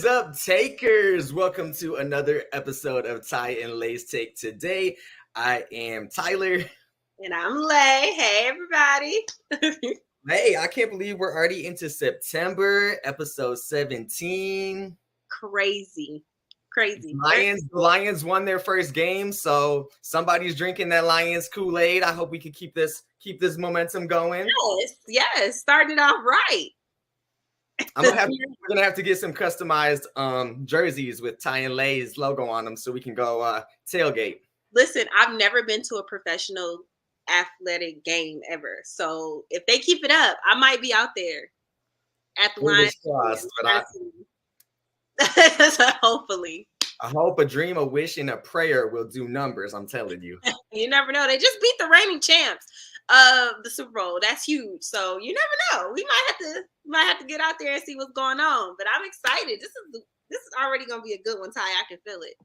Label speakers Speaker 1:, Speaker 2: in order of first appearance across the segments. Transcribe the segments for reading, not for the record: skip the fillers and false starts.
Speaker 1: is up, takers? Welcome to another episode of Ty and Lay's Take. Today, I am Tyler.
Speaker 2: And I'm Lay. Hey, everybody.
Speaker 1: Hey, I can't believe we're already into September, episode 17.
Speaker 2: Crazy.
Speaker 1: The Lions won their first game, so somebody's drinking that Lions Kool-Aid. I hope we can keep this momentum going.
Speaker 2: Yes. Started off right.
Speaker 1: We're gonna have to get some customized jerseys with Ty and Lay's logo on them so we can go tailgate.
Speaker 2: Listen, I've never been to a professional athletic game ever. So if they keep it up, I might be out there at the line. Hopefully.
Speaker 1: I hope a dream, a wish, and a prayer will do numbers. I'm telling you.
Speaker 2: You never know. They just beat the reigning champs of the Super Bowl. That's huge. So you never know. We might have to get out there and see what's going on. But I'm excited. This is already gonna be a good one, Ty. I can feel it.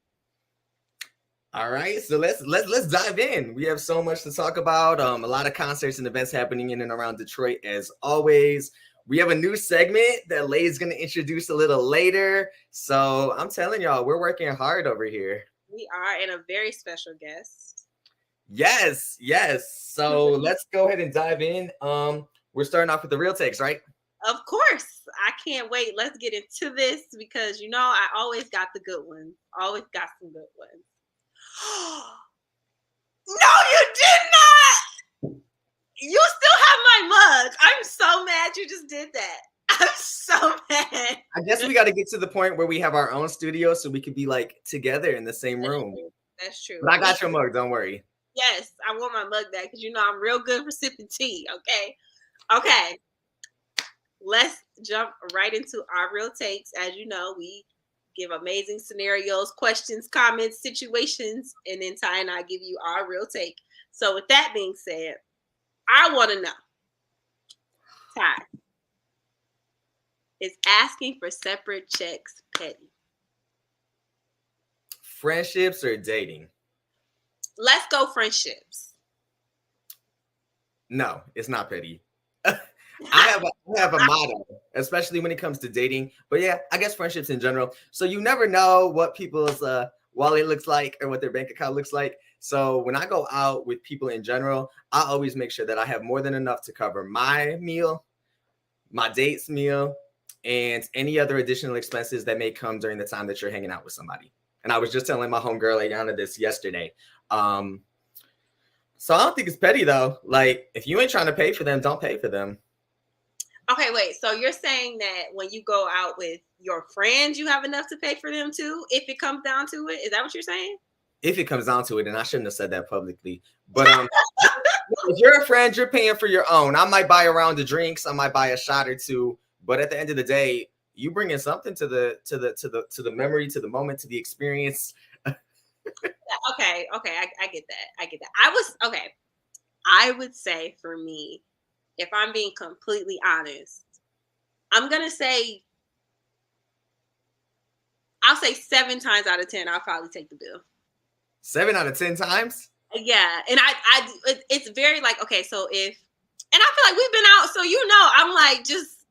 Speaker 1: All right, so let's dive in. We have so much to talk about. A lot of concerts and events happening in and around Detroit, as always. We have a new segment that Lay is going to introduce a little later. So I'm telling y'all, we're working hard over here.
Speaker 2: We are, and a very special guest.
Speaker 1: Yes. So let's go ahead and dive in. We're starting off with the real takes, right?
Speaker 2: Of course. I can't wait. Let's get into this because, I always got the good ones. Always got some good ones. No, you did not. You still have my mug. I'm so mad you just did that. I'm so mad.
Speaker 1: I guess we got to get to the point where we have our own studio so we could be like together in the same room.
Speaker 2: That's true.
Speaker 1: But I got your mug. Don't worry.
Speaker 2: Yes, I want my mug back because I'm real good for sipping tea. Okay. Let's jump right into our real takes. As you know, we give amazing scenarios, questions, comments, situations, and then Ty and I give you our real take. So with that being said, I want to know, Ty, is asking for separate checks petty?
Speaker 1: Friendships or dating?
Speaker 2: Let's go friendships.
Speaker 1: No, it's not petty. I have a motto, especially when it comes to dating. But yeah, I guess friendships in general. So you never know what people's wallet looks like or what their bank account looks like. So when I go out with people in general, I always make sure that I have more than enough to cover my meal, my date's meal, and any other additional expenses that may come during the time that you're hanging out with somebody. And I was just telling my homegirl Ayana this yesterday. So I don't think it's petty though. Like if you ain't trying to pay for them, don't pay for them.
Speaker 2: Okay, wait. So you're saying that when you go out with your friends, you have enough to pay for them too, if it comes down to it? Is that what you're saying?
Speaker 1: If it comes down to it, and I shouldn't have said that publicly. But if you're a friend, you're paying for your own. I might buy a round of drinks, I might buy a shot or two, but at the end of the day, you bringing something to the memory, to the moment, to the experience.
Speaker 2: Okay, I get that. I would say for me, if I'm being completely honest, I'm gonna say I'll say 7 times out of 10, I'll probably take the bill.
Speaker 1: 7 out of 10 times?
Speaker 2: Yeah, and it's very like, okay, so and I feel like we've been out, so I'm like just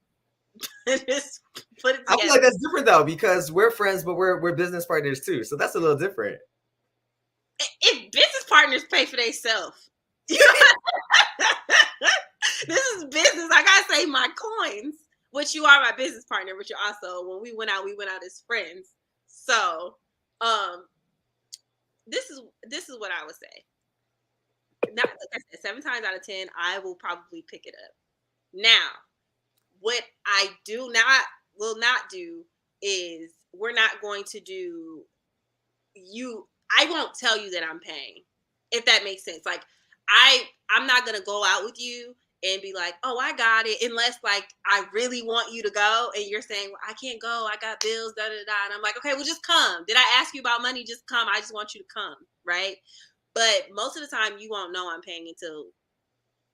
Speaker 2: put it together.
Speaker 1: I feel like that's different though because we're friends, but we're business partners too, so that's a little different.
Speaker 2: If business partners pay for themselves, this is business. I gotta save my coins. Which you are my business partner, but you're also when we went out as friends. So, this is what I would say. Now, like I said, 7 times out of 10, I will probably pick it up. Now, what I will not do is we're not going to do I won't tell you that I'm paying, if that makes sense. Like I'm not gonna go out with you and be like, oh, I got it, unless like I really want you to go and you're saying, well, I can't go, I got bills, da da da. And I'm like, okay, well, just come. Did I ask you about money? Just come. I just want you to come, right? But most of the time you won't know I'm paying until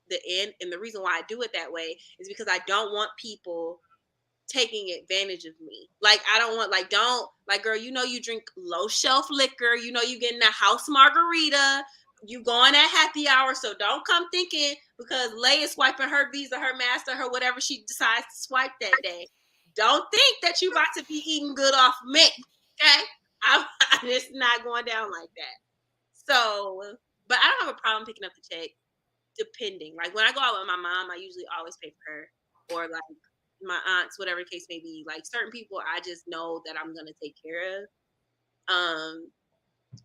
Speaker 2: the end. And the reason why I do it that way is because I don't want people taking advantage of me. Like, I don't want, girl, you drink low shelf liquor, you getting a house margarita, you going at happy hour, so don't come thinking because Layy is swiping her Visa, her Master, her whatever she decides to swipe that day, don't think that you about to be eating good off me. Okay, it's not going down like that. So, but I don't have a problem picking up the check, depending. Like when I go out with my mom, I usually always pay for her, or like my aunts, whatever the case may be. Like certain people, I just know that I'm gonna take care of. I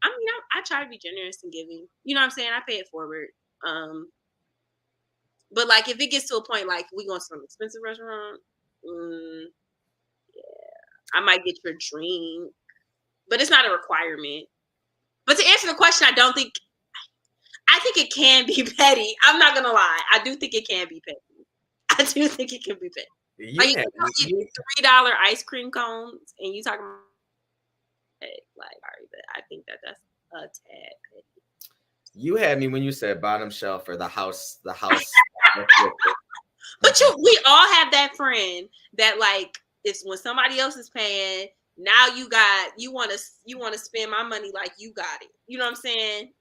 Speaker 2: mean, I try to be generous and giving. You know what I'm saying? I pay it forward. But like if it gets to a point like we going to some expensive restaurant, yeah, I might get your drink, but it's not a requirement. But to answer the question, I think it can be petty. I'm not gonna lie. I do think it can be petty. I do think it can be petty.
Speaker 1: Yeah,
Speaker 2: like you $3 ice cream cones, and you talking about like, all right, but I think that's a tad petty.
Speaker 1: You had me when you said bottom shelf or the house.
Speaker 2: But we all have that friend that like it's when somebody else is paying. Now you want to spend my money like you got it. You know what I'm saying?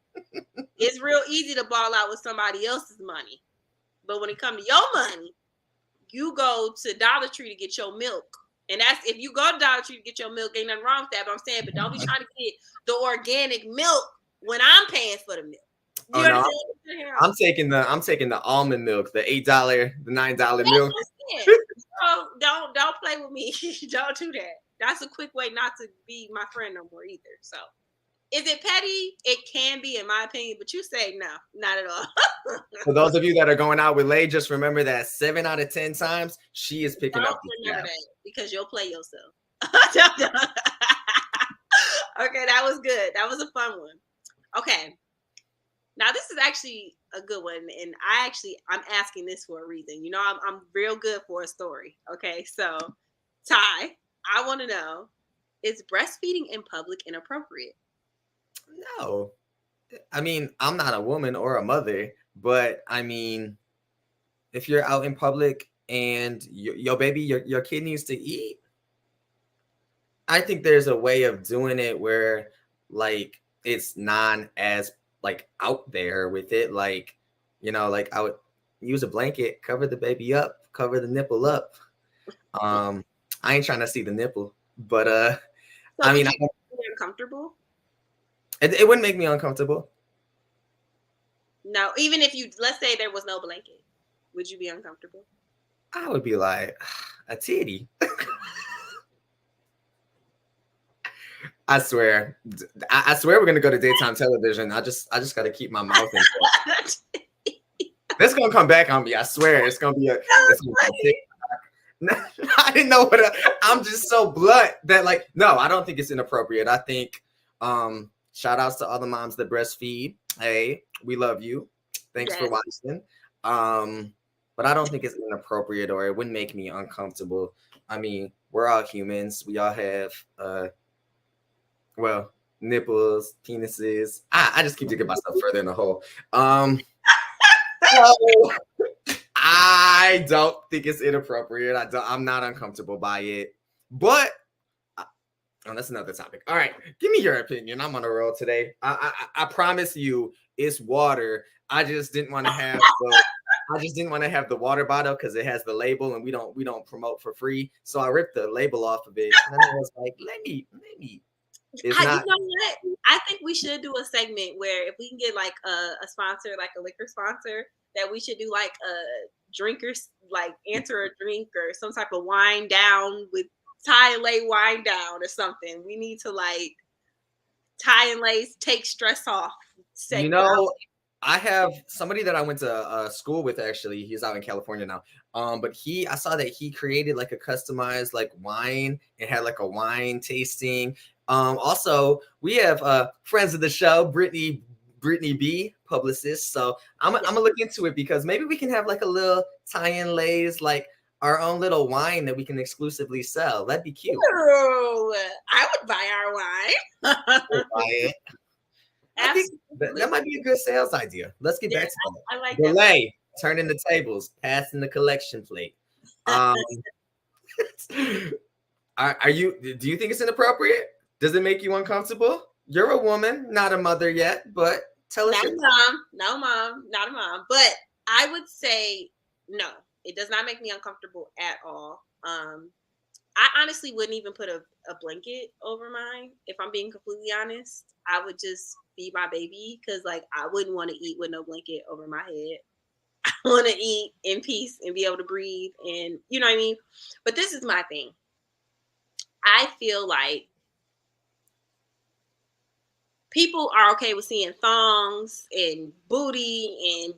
Speaker 2: It's real easy to ball out with somebody else's money, but when it comes to your money, you go to Dollar Tree to get your milk. And that's if you go to Dollar Tree to get your milk, ain't nothing wrong with that. But I'm saying, but don't be trying to get the organic milk when I'm paying for the milk.
Speaker 1: Oh, no, I'm taking the almond milk, the $8, the $9 milk.
Speaker 2: So don't play with me. Don't do that. That's a quick way not to be my friend no more either. So is it petty? It can be, in my opinion, but you say no, not at all.
Speaker 1: For those of you that are going out with Layy, just remember that 7 out of 10 times she is picking up the
Speaker 2: remember that because you'll play yourself. Okay, that was good. That was a fun one. Okay. Now this is actually a good one, and I'm asking this for a reason. You know, I'm real good for a story. Okay, so Ty, I want to know: is breastfeeding in public inappropriate?
Speaker 1: No, I mean I'm not a woman or a mother, but I mean, if you're out in public and your baby, your kid needs to eat, I think there's a way of doing it where like it's non as like out there with it, like like I would use a blanket, cover the baby up, cover the nipple up. I ain't trying to see the nipple, but
Speaker 2: so
Speaker 1: I mean,
Speaker 2: uncomfortable.
Speaker 1: It wouldn't make me uncomfortable.
Speaker 2: No, even if let's say there was no blanket, would you be uncomfortable?
Speaker 1: I would be like a titty. I swear we're gonna go to daytime television. I just gotta keep my mouth in. This gonna come back on me. I swear it's gonna be I didn't know I'm just so blunt that like no, I don't think it's inappropriate. I think shout outs to all the moms that breastfeed. Hey, we love you. Thanks for watching. But I don't think it's inappropriate or it wouldn't make me uncomfortable. I mean, we're all humans. We all have nipples, penises. I just keep digging myself further in the hole. I don't think it's inappropriate. I'm not uncomfortable by it. But that's another topic. All right, give me your opinion. I'm on a roll today. I promise you, it's water. I just didn't want to have the water bottle because it has the label, and we don't promote for free. So I ripped the label off of it, and I was like, let me.
Speaker 2: You know what? I think we should do a segment where if we can get like a sponsor, like a liquor sponsor, that we should do like a drinkers, like answer a drink or some type of wine down with Ty and Layy wine down or something. We need to like Ty and Lay's take stress off segment.
Speaker 1: You know, I have somebody that I went to school with. Actually, he's out in California now. But I saw that he created like a customized like wine. It had like a wine tasting. Also, we have friends of the show, Brittany B, publicist. So I'm gonna look into it because maybe we can have like a little Ty and Lay's, like our own little wine that we can exclusively sell. That'd be cute.
Speaker 2: Ooh, I would buy our wine.
Speaker 1: Buy it. I think that might be a good sales idea. Let's get back to that.
Speaker 2: I like
Speaker 1: Delay, turning the tables, passing the collection plate. Do you think it's inappropriate? Does it make you uncomfortable? You're a woman, not a mother yet, but tell us.
Speaker 2: No, mom, not a mom. But I would say no. It does not make me uncomfortable at all. I honestly wouldn't even put a blanket over mine. If I'm being completely honest, I would just feed my baby because, like, I wouldn't want to eat with no blanket over my head. I want to eat in peace and be able to breathe, and you know what I mean. But this is my thing. I feel like people are okay with seeing thongs and booty and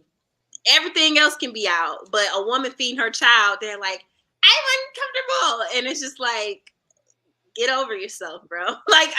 Speaker 2: everything else can be out, but a woman feeding her child, they're like, I'm uncomfortable, and it's just like, get over yourself, bro. Like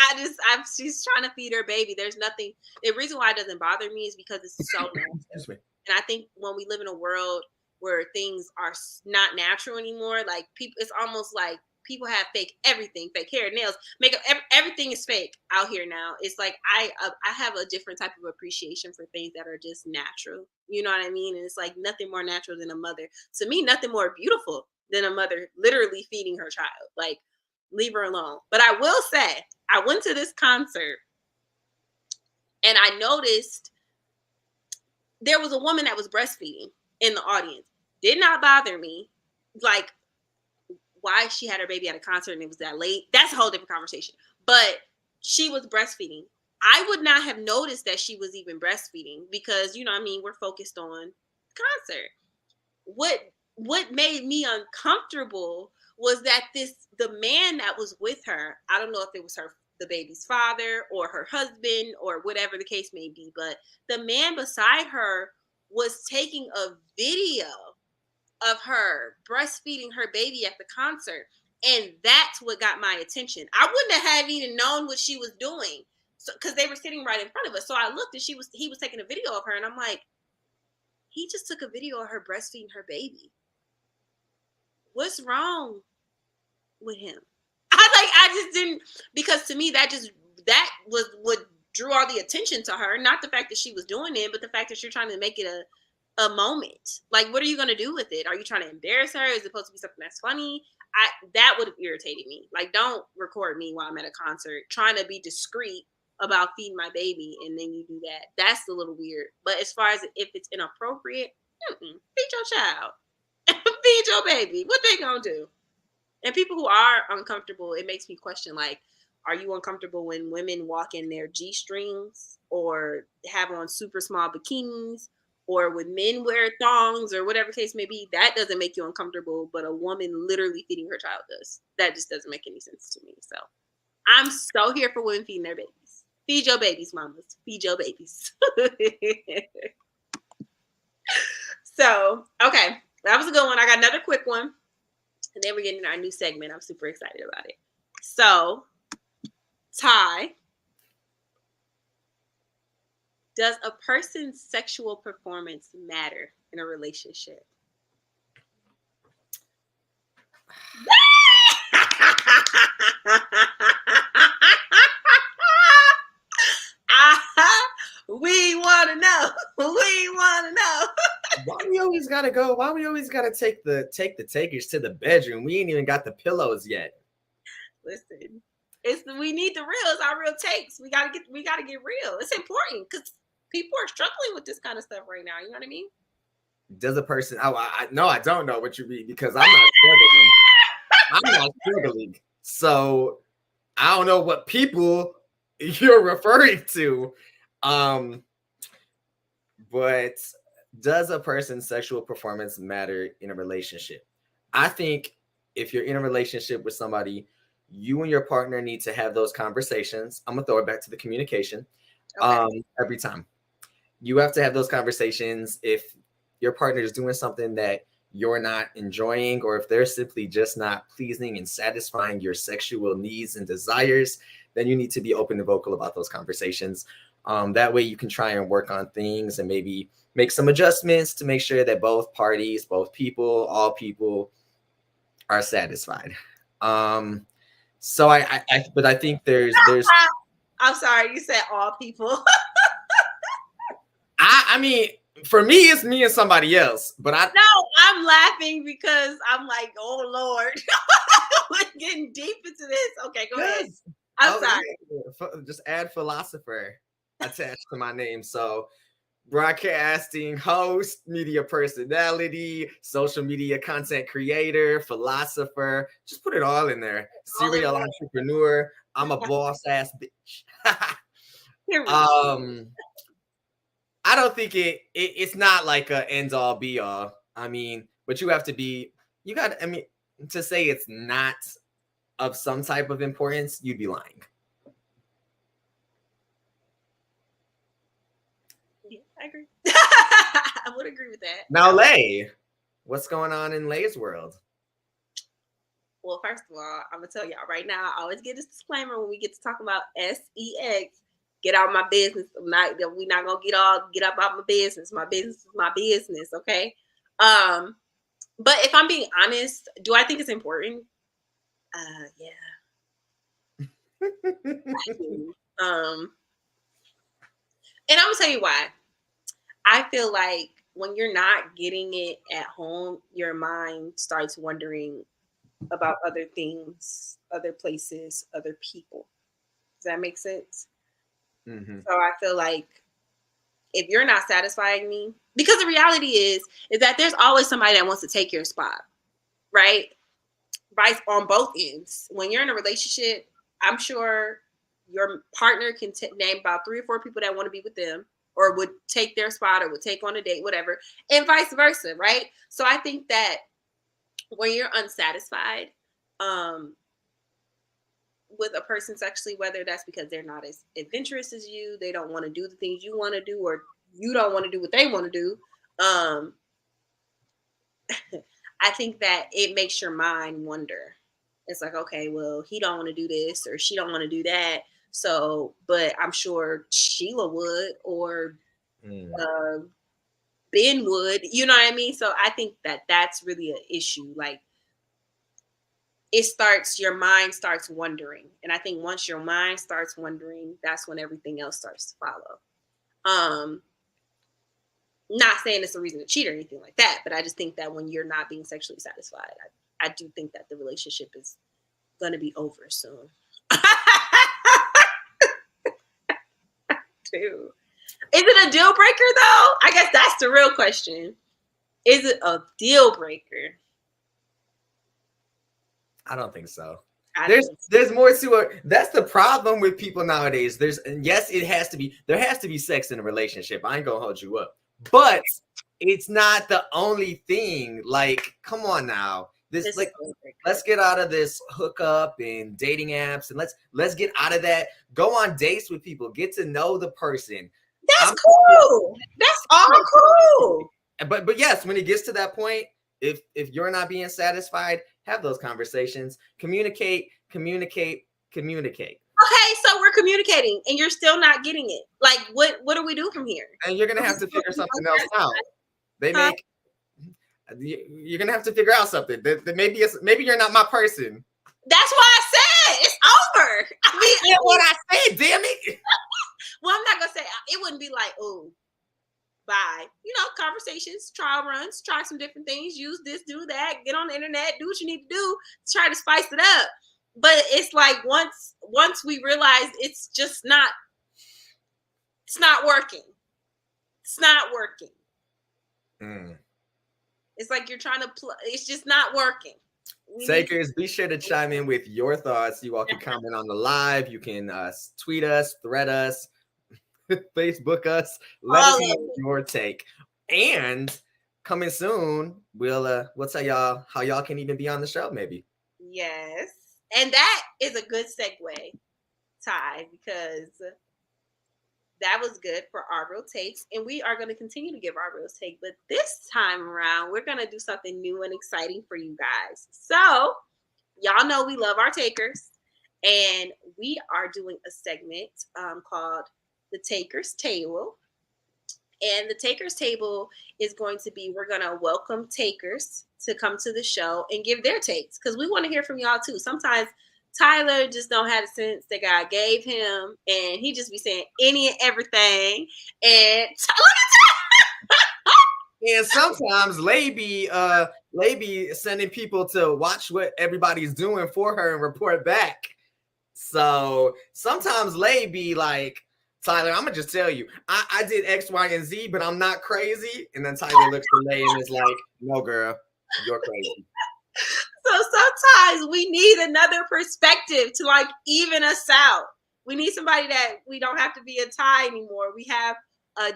Speaker 2: she's trying to feed her baby. There's nothing. The reason why it doesn't bother me is because it's so natural. And I think when we live in a world where things are not natural anymore, like people, it's almost like people have fake everything, fake hair, nails, makeup, everything is fake out here now. It's like I have a different type of appreciation for things that are just natural. You know what I mean? And it's like nothing more natural than a mother. To me, nothing more beautiful than a mother literally feeding her child. Like, leave her alone. But I will say, I went to this concert and I noticed there was a woman that was breastfeeding in the audience. Did not bother me. Like, why she had her baby at a concert and it was that late, that's a whole different conversation. But she was breastfeeding. I would not have noticed that she was even breastfeeding because, you know what I mean, we're focused on the concert. What made me uncomfortable was that the man that was with her, I don't know if it was the baby's father or her husband or whatever the case may be, but the man beside her was taking a video of her breastfeeding her baby at the concert. And that's what got my attention. I wouldn't have even known what she was doing. So, because they were sitting right in front of us. So I looked and he was taking a video of her, and I'm like, he just took a video of her breastfeeding her baby. What's wrong with him? I just didn't, because to me that was what drew all the attention to her. Not the fact that she was doing it, but the fact that you're trying to make it a moment. Like, what are you gonna do with it? Are you trying to embarrass her? Is it supposed to be something that's funny? That would have irritated me. Like, don't record me while I'm at a concert trying to be discreet about feeding my baby, and then you do that. That's a little weird. But as far as if it's inappropriate, feed your child, feed your baby. What they gonna do? And people who are uncomfortable, it makes me question, like, are you uncomfortable when women walk in their G-strings or have on super small bikinis, or when men wear thongs or whatever case may be? That doesn't make you uncomfortable, but a woman literally feeding her child does. That just doesn't make any sense to me. So I'm so here for women feeding their babies. Feed your babies, mamas. Feed your babies. So, okay. That was a good one. I got another quick one. And then we're getting our new segment. I'm super excited about it. So, Ty, does a person's sexual performance matter in a relationship? We want to know. We want to know.
Speaker 1: Why we always gotta go? Why we always gotta take the takers to the bedroom? We ain't even got the pillows yet.
Speaker 2: Listen, we need the real. It's our real takes. We gotta get real. It's important because people are struggling with this kind of stuff right now. You know what I mean?
Speaker 1: Does a person? No, I don't know what you mean because I'm not struggling. I'm not struggling. So I don't know what people you're referring to. But does a person's sexual performance matter in a relationship? I think if you're in a relationship with somebody, you and your partner need to have those conversations. I'm gonna throw it back to the communication. Okay. Every time you have to have those conversations. If your partner is doing something that you're not enjoying, or if they're simply just not pleasing and satisfying your sexual needs and desires, then you need to be open and vocal about those conversations. That way you can try and work on things and maybe make some adjustments to make sure that both parties, both people, all people are satisfied. So but I think there's
Speaker 2: I'm sorry, you said all people.
Speaker 1: I mean, for me, it's me and somebody else, but
Speaker 2: I'm laughing because I'm like, oh Lord, we're getting deep into this. Okay, go ahead. I'm sorry.
Speaker 1: Just add philosopher attached to my name. So broadcasting host, media personality, social media content creator, philosopher. Just put it all in there. Serial entrepreneur. I'm a boss ass bitch. I don't think it's not like a end all be all. I mean, but you have to be, you got, I mean, to say it's not of some type of importance, you'd be lying.
Speaker 2: Yeah, I agree. I would agree with that.
Speaker 1: Now, Layy, what's going on in Lay's world?
Speaker 2: Well, first of all, I'm gonna tell y'all right now. I always get this disclaimer when we get to talk about sex. Get out of my business. We're not gonna get up out my business. My business is my business, okay? But if I'm being honest, do I think it's important? Yeah. I do. And I'm gonna tell you why. I feel like when you're not getting it at home, your mind starts wondering about other things, other places, other people. Does that make sense?
Speaker 1: Mm-hmm.
Speaker 2: So I feel like if you're not satisfying me, because the reality is that there's always somebody that wants to take your spot, right? Right on both ends. When you're in a relationship, I'm sure your partner can name about 3 or 4 people that want to be with them or would take their spot or would take on a date, whatever, and vice versa, right? So I think that when you're unsatisfied with a person sexually, whether that's because they're not as adventurous as you, they don't want to do the things you want to do, or you don't want to do what they want to do, I think that it makes your mind wonder. It's like, okay, well, he don't want to do this or she don't want to do that. So, but I'm sure Sheila would or Ben would, you know what I mean? So I think that that's really an issue. Like your mind starts wondering. And I think once your mind starts wondering, that's when everything else starts to follow. Not saying it's a reason to cheat or anything like that, but I just think that when you're not being sexually satisfied, I do think that the relationship is going to be over soon. Too. Is it a deal breaker though? I guess that's the real question. Is it a deal breaker?
Speaker 1: I don't think so. There's more to it. That's the problem with people nowadays. There has to be sex in a relationship. I ain't gonna hold you up. But it's not the only thing. Like, come on now. Let's get out of this hookup and dating apps, and let's get out of that. Go on dates with people. Get to know the person.
Speaker 2: That's cool. That's all cool.
Speaker 1: But yes, when it gets to that point, if you're not being satisfied, have those conversations. Communicate. Okay,
Speaker 2: so we're communicating, and you're still not getting it. Like, what do we do from here?
Speaker 1: And you're gonna have to figure something else out. You're gonna have to figure out something. That maybe you're not my person.
Speaker 2: That's why I said it's over. I mean,
Speaker 1: what I said, damn it.
Speaker 2: Well, I'm not gonna say it wouldn't be like, oh, bye. You know, conversations, trial runs, try some different things, use this, do that, get on the internet, do what you need to do, try to spice it up. But it's like once we realize it's not working. It's not working. It's like you're trying to it's just not working.
Speaker 1: Takers, be sure to chime in with your thoughts. You all can comment on the live. You can tweet us, thread us, Facebook us. Let us know your take. And coming soon, we'll tell y'all how y'all can even be on the show, maybe.
Speaker 2: Yes. And that is a good segue, Ty, because that was good for our real takes. And we are going to continue to give our real take. But this time around, we're going to do something new and exciting for you guys. So y'all know we love our takers. And we are doing a segment called The Takers Table. And the Takers Table is going to be, we're going to welcome takers to come to the show and give their takes. Because we want to hear from y'all too. Sometimes Tyler just don't have the sense that God gave him, and he just be saying any and everything. And
Speaker 1: and sometimes Layy be sending people to watch what everybody's doing for her and report back. So sometimes Layy be like Tyler, I'm gonna just tell you, I did X, Y, and Z, but I'm not crazy. And then Tyler looks at Layy and is like, no, girl, you're crazy.
Speaker 2: So sometimes we need another perspective to like even us out. We need somebody that we don't have to be a Ty anymore. We have a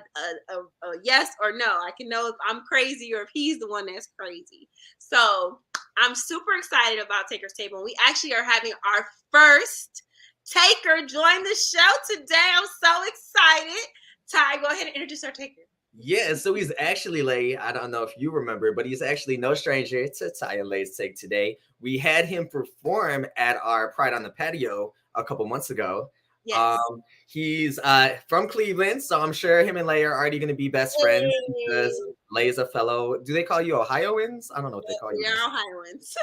Speaker 2: yes or no. I can know if I'm crazy or if he's the one that's crazy. So I'm super excited about Taker's Table. We actually are having our first Taker join the show today. I'm so excited. Ty, go ahead and introduce our Taker.
Speaker 1: Yeah, so he's actually Layy. I don't know if you remember, but he's actually no stranger to Ty and Lay's Take today. We had him perform at our Pride on the Patio a couple months ago.
Speaker 2: Yes.
Speaker 1: He's from Cleveland, so I'm sure him and Layy are already going to be best friends because Layy is a fellow. Do they call you Ohioans? I don't know what they call you.
Speaker 2: We are Ohioans.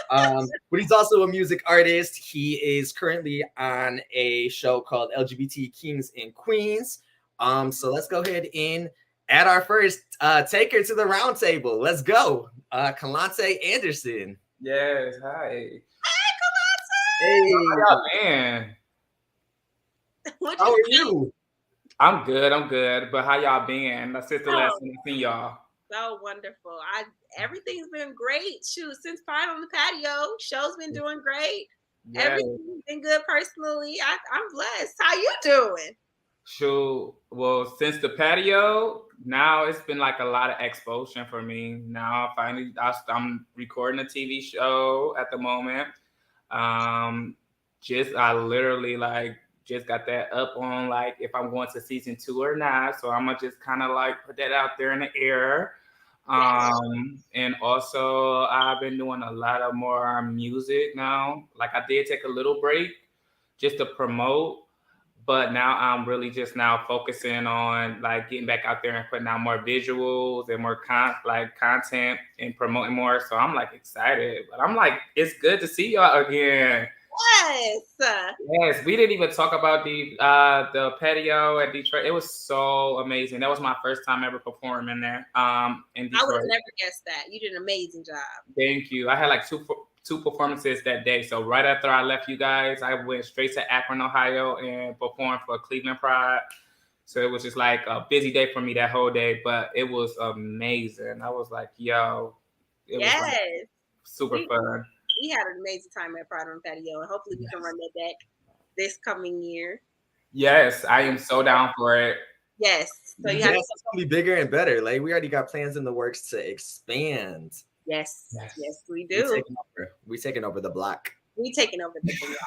Speaker 1: But he's also a music artist. He is currently on a show called LGBT Kings and Queens. So let's go ahead and add our first taker to the round table. Let's go. Kalontae Anderson.
Speaker 3: Yes, hi.
Speaker 2: Hey, Kalontae!
Speaker 1: Hey.
Speaker 3: How y'all been?
Speaker 1: How are you?
Speaker 3: I'm good. But how y'all been? Since the last time I seen y'all.
Speaker 2: So wonderful. Everything's been great. Shoot, since Pride on the Patio, show's been doing great. Yes. Everything's been good personally. I'm blessed. How you doing?
Speaker 3: Shoot, well, since the patio, now it's been like a lot of exposure for me. Now finally, I'm recording a TV show at the moment. I literally like just got that up on like if I'm going to season 2 or not. So I'm gonna just kind of like put that out there in the air. And also I've been doing a lot of more music now. Like I did take a little break just to promote, but now I'm really just now focusing on like getting back out there and putting out more visuals and more content and promoting more. So I'm like excited, but I'm like, it's good to see y'all again. Yes, we didn't even talk about the patio at Detroit. It was so amazing. That was my first time ever performing there. In Detroit.
Speaker 2: I would have never guessed that. You did an amazing job.
Speaker 3: Thank you. I had like two performances that day. So right after I left you guys, I went straight to Akron, Ohio, and performed for Cleveland Pride. So it was just like a busy day for me that whole day, but it was amazing. I was like, yo, it was like super fun.
Speaker 2: We had an amazing time at Pride on the Patio, and hopefully we can run that back this coming year.
Speaker 3: Yes, I am so down for it.
Speaker 2: Yes.
Speaker 1: So it's gonna be bigger and better. Like we already got plans in the works to expand.
Speaker 2: Yes, we do.
Speaker 1: We taking over the block.
Speaker 2: We taking over the block.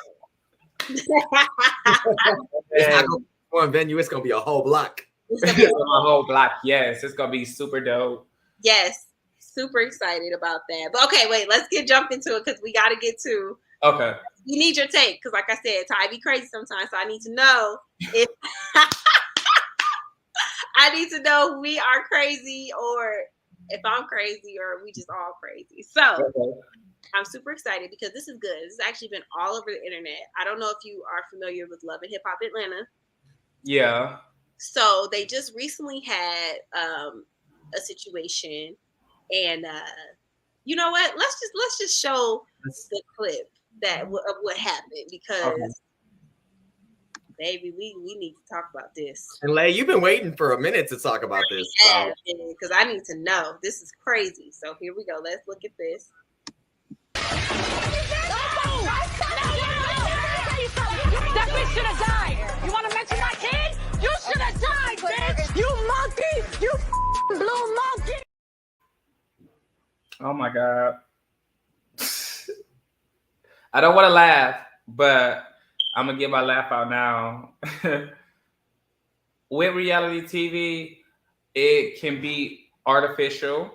Speaker 1: It's not gonna be one venue. It's gonna be a whole block.
Speaker 3: It's gonna be a whole block. Yes, it's gonna be super dope.
Speaker 2: Yes. Super excited about that. But okay, wait, let's jump into it because we got to get to.
Speaker 3: Okay.
Speaker 2: You need your take because, like I said, Ty be crazy sometimes. So I need to know if I need to know if we are crazy or if I'm crazy or we just all crazy. So I'm super excited because this is good. This has actually been all over the internet. I don't know if you are familiar with Love and Hip Hop Atlanta.
Speaker 3: Yeah.
Speaker 2: So they just recently had a situation. And you know what? Let's just show the clip of what happened because, baby, we need to talk about this.
Speaker 1: And Layy, you've been waiting for a minute to talk about this.
Speaker 2: Yeah, because I need to know. This is crazy. So here we go. Let's look at this.
Speaker 4: That bitch should have died. You want to mention my kid? You should have died, bitch. You monkey. You blue monkey.
Speaker 3: Oh my God. I don't want to laugh, but I'm going to get my laugh out now. With reality TV, it can be artificial.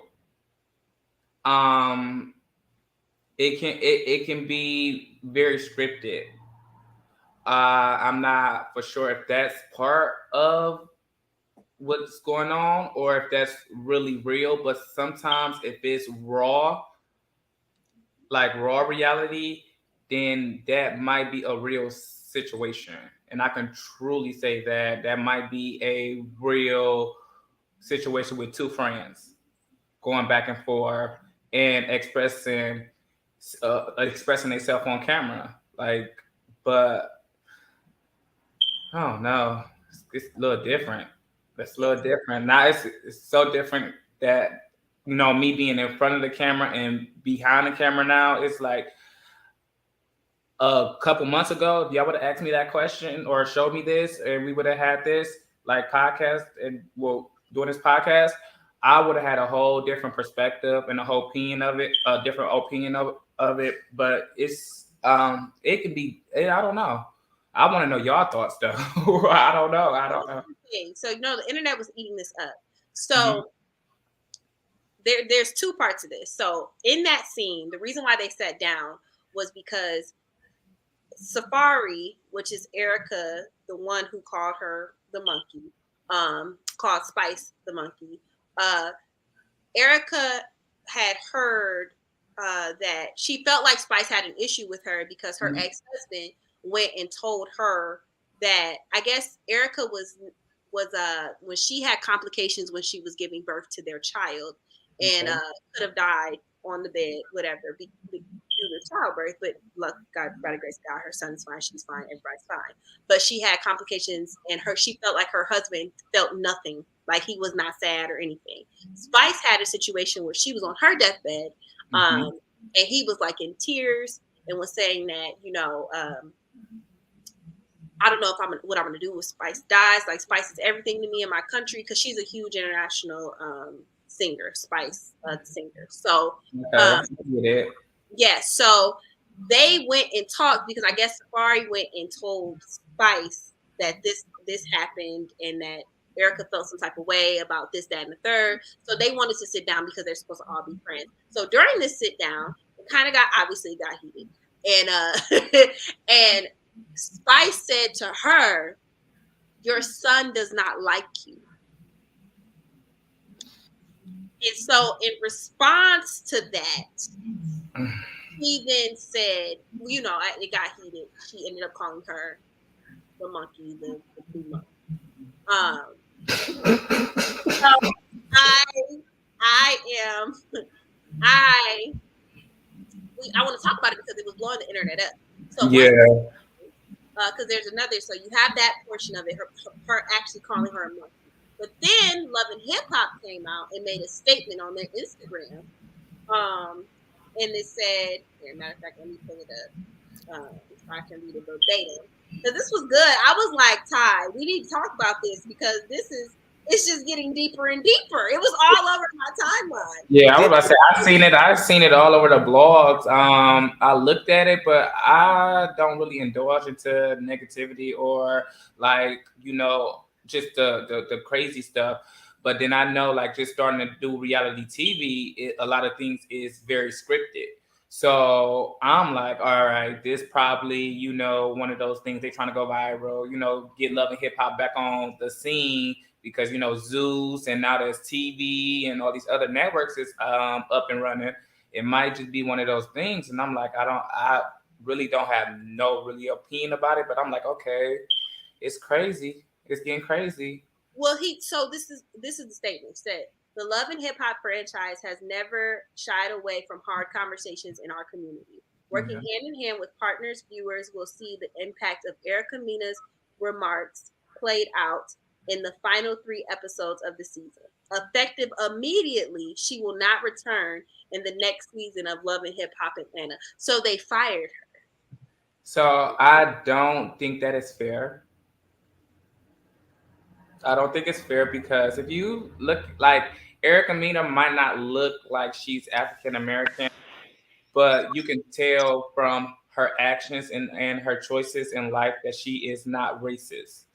Speaker 3: It can be very scripted. I'm not for sure if that's part of what's going on or if that's really real, but sometimes if it's raw reality, then that might be a real situation. And I can truly say that might be a real situation with two friends going back and forth and expressing themselves on camera. But I don't know. It's it's a little different. It's a little different. Now it's so different that me being in front of the camera and behind the camera now, it's like a couple months ago, if y'all would have asked me that question or showed me this, and we would have had this like podcast and doing this podcast, I would have had a whole different perspective and a whole opinion of it, a different opinion of it. But it's it can be. I don't know. I want to know y'all thoughts though. I don't know.
Speaker 2: So the internet was eating this up. So there's two parts of this. So in that scene, the reason why they sat down was because Safari, which is Erica, the one who called her the monkey, called Spice the monkey. Erica had heard that she felt like Spice had an issue with her because her ex-husband went and told her that, I guess Erica was when she had complications when she was giving birth to their child, and could have died on the bed, whatever, due to childbirth. But luck, God, by the grace of God, her son's fine, she's fine, everybody's fine. But she had complications, and she felt like her husband felt nothing, like he was not sad or anything. Spice had a situation where she was on her deathbed, and he was like in tears and was saying that, I don't know what I'm gonna do with Spice dies. Like, Spice is everything to me in my country, because she's a huge international singer, Spice, the singer. So so they went and talked, because I guess Safari went and told Spice that this happened and that Erica felt some type of way about this, that, and the third. So they wanted to sit down because they're supposed to all be friends. So during this sit down, it kind of got heated, and and Spice said to her, "Your son does not like you." And so in response to that, he then said, it got heated. She ended up calling her the monkey, the blue monkey. So I want to talk about it because it was blowing the internet up. So because there's another, so you have that portion of it, her actually calling her a monkey. But then Love and Hip Hop came out and made a statement on their Instagram. And it said, matter of fact, let me pull it up so I can read it verbatim. Because this was good. I was like, Ty, we need to talk about this, because it's just getting deeper and deeper. It was all over my timeline.
Speaker 3: Yeah, I was about to say, I've seen it all over the blogs. I looked at it, but I don't really indulge into negativity or just the crazy stuff. But then I know, like, just starting to do reality TV, a lot of things is very scripted. So I'm like, all right, this probably, one of those things, they trying to go viral, get Love and Hip Hop back on the scene, because, Zeus, and now there's TV and all these other networks is up and running. It might just be one of those things. And I'm like, I really don't have no really opinion about it, but I'm like, okay, it's crazy. It's getting crazy.
Speaker 2: Well, so this is the statement. Said the Love and Hip Hop franchise has never shied away from hard conversations in our community. Working hand in hand with partners, viewers will see the impact of Erica Mena's remarks played out in the final 3 episodes of the season. Effective immediately, she will not return in the next season of Love and Hip Hop Atlanta. So they fired her.
Speaker 3: So I don't think that is fair. I don't think it's fair, because if you look, like, Erica Mena might not look like she's African American, but you can tell from her actions and her choices in life that she is not racist.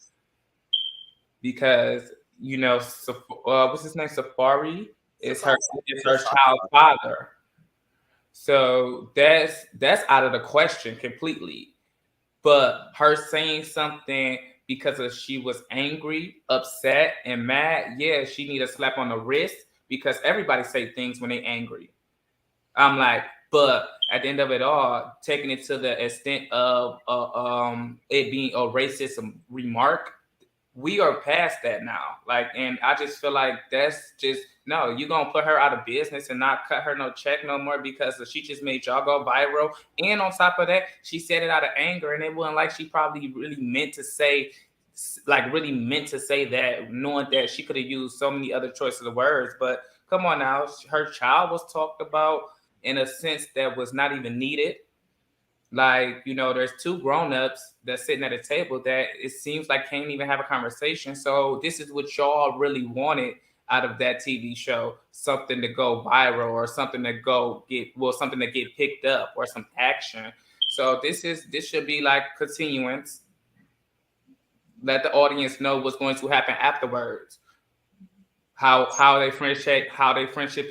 Speaker 3: Because, what's his name? Safari is her child's father. So that's out of the question completely. But her saying something because she was angry, upset, and mad, yeah, she need a slap on the wrist, because everybody say things when they angry. I'm like, but at the end of it all, taking it to the extent of it being a racist remark, we are past that now. Like, and I just feel like that's just, no, you're going to put her out of business and not cut her no check no more, because she just made y'all go viral. And on top of that, she said it out of anger, and it wasn't like she probably really meant to say like really meant to say that, knowing that she could have used so many other choices of words. But come on now, her child was talked about in a sense that was not even needed. Like, there's two grown-ups that's sitting at a table that it seems like can't even have a conversation. So this is what y'all really wanted out of that TV show, something to go viral or something to something to get picked up or some action. So this should be like continuance. Let the audience know what's going to happen afterwards. How their friendship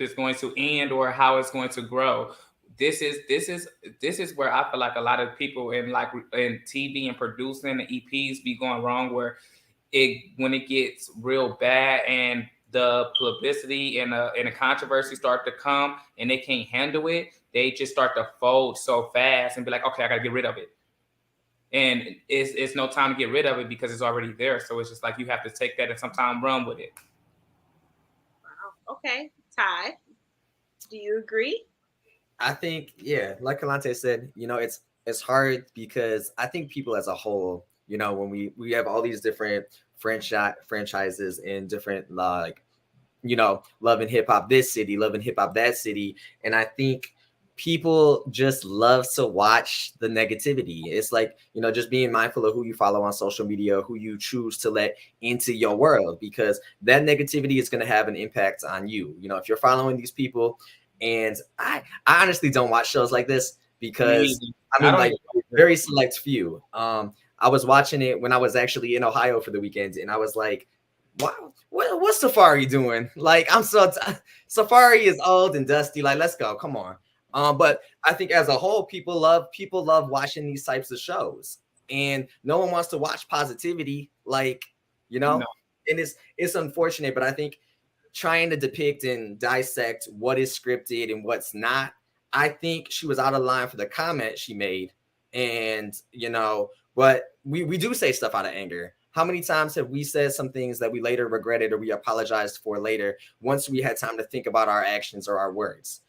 Speaker 3: is going to end or how it's going to grow. This is where I feel like a lot of people in TV and producing and EPs be going wrong, where when it gets real bad and the publicity and the controversy start to come and they can't handle it, they just start to fold so fast and be like, okay, I gotta get rid of it. And it's no time to get rid of it because it's already there. So it's just like you have to take that and sometimes run with it.
Speaker 2: Wow. Okay, Ty, do you agree?
Speaker 1: I think, yeah, like Kalontae said, it's hard because I think people as a whole, when we have all these different franchises in different, like, Love and Hip Hop this city, Love and Hip Hop that city, and I think people just love to watch the negativity. It's like, just being mindful of who you follow on social media, who you choose to let into your world, because that negativity is going to have an impact on you. If you're following these people. And I honestly don't watch shows like this because like very select few. I was watching it when I was actually in Ohio for the weekend, and I was like, wow, what's Safari doing? Like, Safari is old and dusty. Like, let's go, come on. But I think as a whole, people love watching these types of shows, and no one wants to watch positivity, like, no. And it's unfortunate, but I think trying to depict and dissect what is scripted and what's not, I think she was out of line for the comment she made. And, but we do say stuff out of anger. How many times have we said some things that we later regretted or we apologized for later once we had time to think about our actions or our words?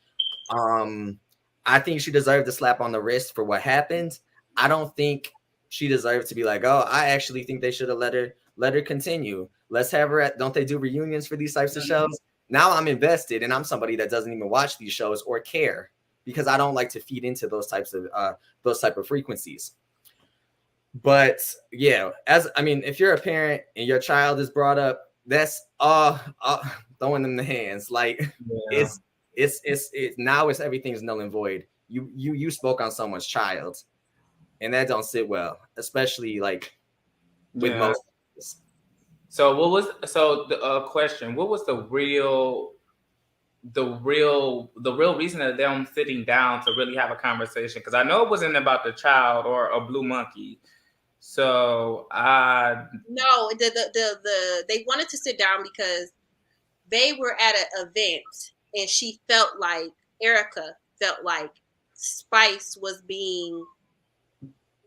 Speaker 1: I think she deserved a slap on the wrist for what happened. I don't think she deserved to be like, oh, I actually think they should have let her continue. Let's have her don't they do reunions for these types of shows? Now I'm invested, and I'm somebody that doesn't even watch these shows or care because I don't like to feed into those type of frequencies. But yeah, if you're a parent and your child is brought up, that's throwing them the hands. Like, yeah. It's now everything's null and void. You spoke on someone's child, and that don't sit well, especially like with most.
Speaker 3: So the question? What was the real reason of them sitting down to really have a conversation? Because I know it wasn't about the child or a blue monkey. So
Speaker 2: no, they wanted to sit down because they were at an event, and she felt like Erica felt like Spice was being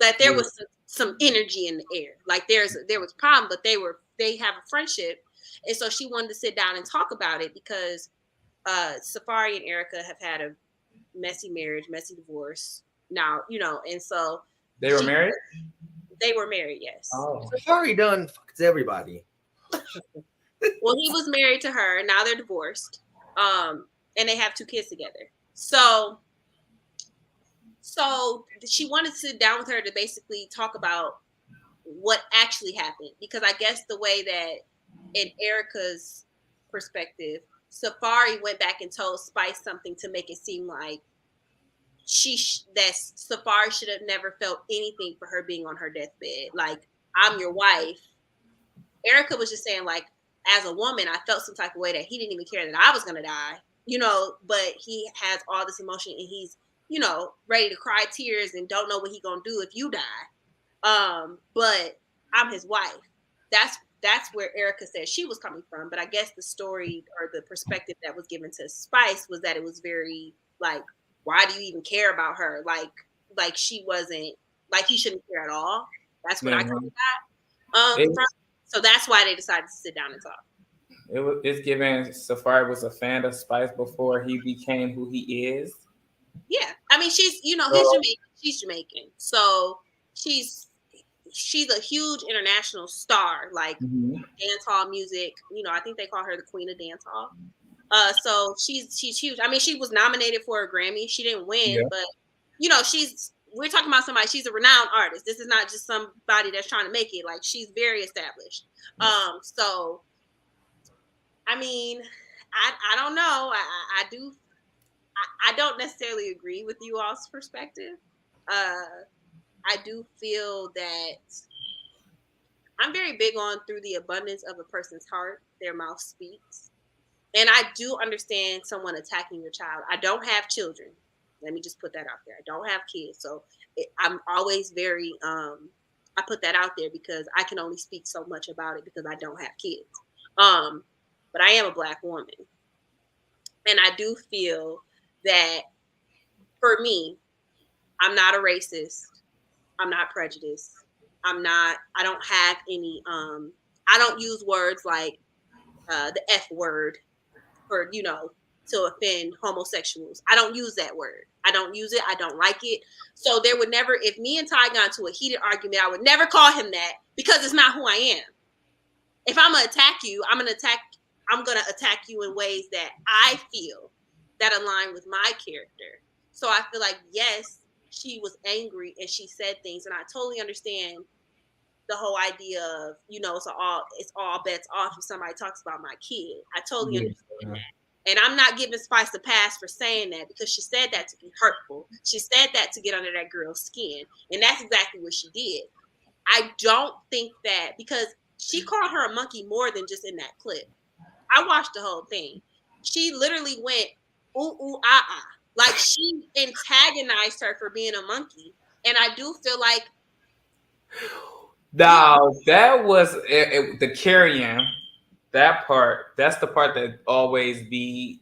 Speaker 2: that there was some energy in the air. Like there was problem, but they have a friendship, and so she wanted to sit down and talk about it because Safari and Erica have had a messy marriage, messy divorce now, and so
Speaker 3: they were married.
Speaker 2: They were married, yes.
Speaker 1: Oh, Safari done fucked everybody.
Speaker 2: Well, he was married to her. Now they're divorced, and they have 2 kids together. So she wanted to sit down with her to basically talk about what actually happened, because I guess the way that in Erica's perspective, Safari went back and told Spice something to make it seem like that Safari should have never felt anything for her being on her deathbed. Like, I'm your wife. Erica was just saying, like, as a woman, I felt some type of way that he didn't even care that I was going to die, but he has all this emotion, and he's, ready to cry tears and don't know what he going to do if you die. But I'm his wife. That's where Erica said she was coming from. But I guess the story or the perspective that was given to Spice was that it was very like, why do you even care about her? Like she wasn't, like he shouldn't care at all. That's what I kind of got. So that's why they decided to sit down and talk.
Speaker 3: It's given Safari was a fan of Spice before he became who he is.
Speaker 2: Yeah. I mean, she's, he's Jamaican. She's Jamaican. So she's a huge international star, like dance hall music. You know, I think they call her the queen of dance hall. So she's huge. I mean, she was nominated for a Grammy. She didn't win, but you know, we're talking about somebody. She's a renowned artist. This is not just somebody that's trying to make it. Like, she's very established. So I mean, I don't know. I don't necessarily agree with you all's perspective. I do feel that I'm very big on through the abundance of a person's heart, their mouth speaks. And I do understand someone attacking your child. I don't have children. Let me just put that out there. I don't have kids. So I'm always very, I put that out there because I can only speak so much about it because I don't have kids. But I am a Black woman. And I do feel that for me, I'm not a racist. I'm not prejudiced. I don't have any, I don't use words like the F word for, you know, to offend homosexuals. I don't use that word. I don't use it. I don't like it. So there would never, if me and Ty got into a heated argument, I would never call him that because it's not who I am. If I'm going to attack you, I'm going to attack you in ways that I feel that align with my character. So I feel like, yes, she was angry and she said things, and I totally understand the whole idea of, you know, it's all bets off if somebody talks about my kid. I totally understand that. And I'm not giving Spice a pass for saying that because she said that to be hurtful. She said that to get under that girl's skin. And that's exactly what she did. I don't think that, because she called her a monkey more than just in that clip. I watched the whole thing. She literally went, ooh, ooh, ah, ah. Like, she antagonized her for being a monkey. And I do feel like...
Speaker 3: Now, that was the carrying. That part, that's the part that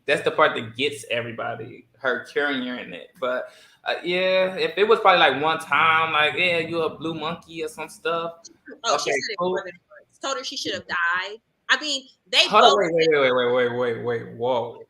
Speaker 3: that's the part that gets everybody, her carrying it. But yeah, if it was probably like one time, like, yeah, you're a blue monkey or some stuff.
Speaker 2: Oh, okay, she said it more than once. Told her she should have died. I mean, they
Speaker 3: Hold on, wait, whoa.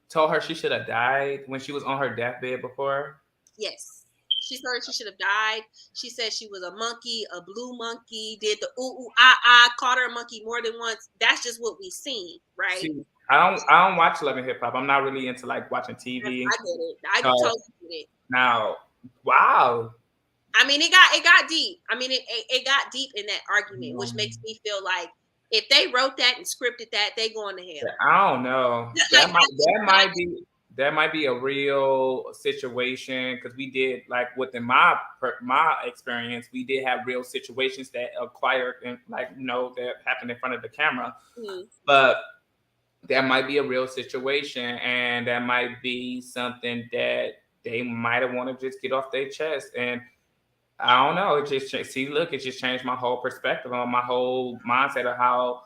Speaker 3: Told her she should have died when she was on her deathbed before?
Speaker 2: Yes. She told her she should have died. She said she was a monkey, a blue monkey, did the ooh, ooh, ah, ah, called her a monkey more than once. That's just what we seen, right?
Speaker 3: See, I don't watch Love and Hip Hop. I'm not really into like watching TV.
Speaker 2: I get it. I totally get it.
Speaker 3: Now, wow.
Speaker 2: I mean, it got deep. I mean, it got deep in that argument, which makes me feel like if they wrote that and scripted that, they going to hell.
Speaker 3: I don't know. That might be a real situation, because we did, like, within my experience, we did have real situations that acquired and, like, you know, that happened in front of the camera. But that might be a real situation, and that might be something that they might have wanted to just get off their chest. And I don't know. It just changed my whole perspective on my whole mindset of how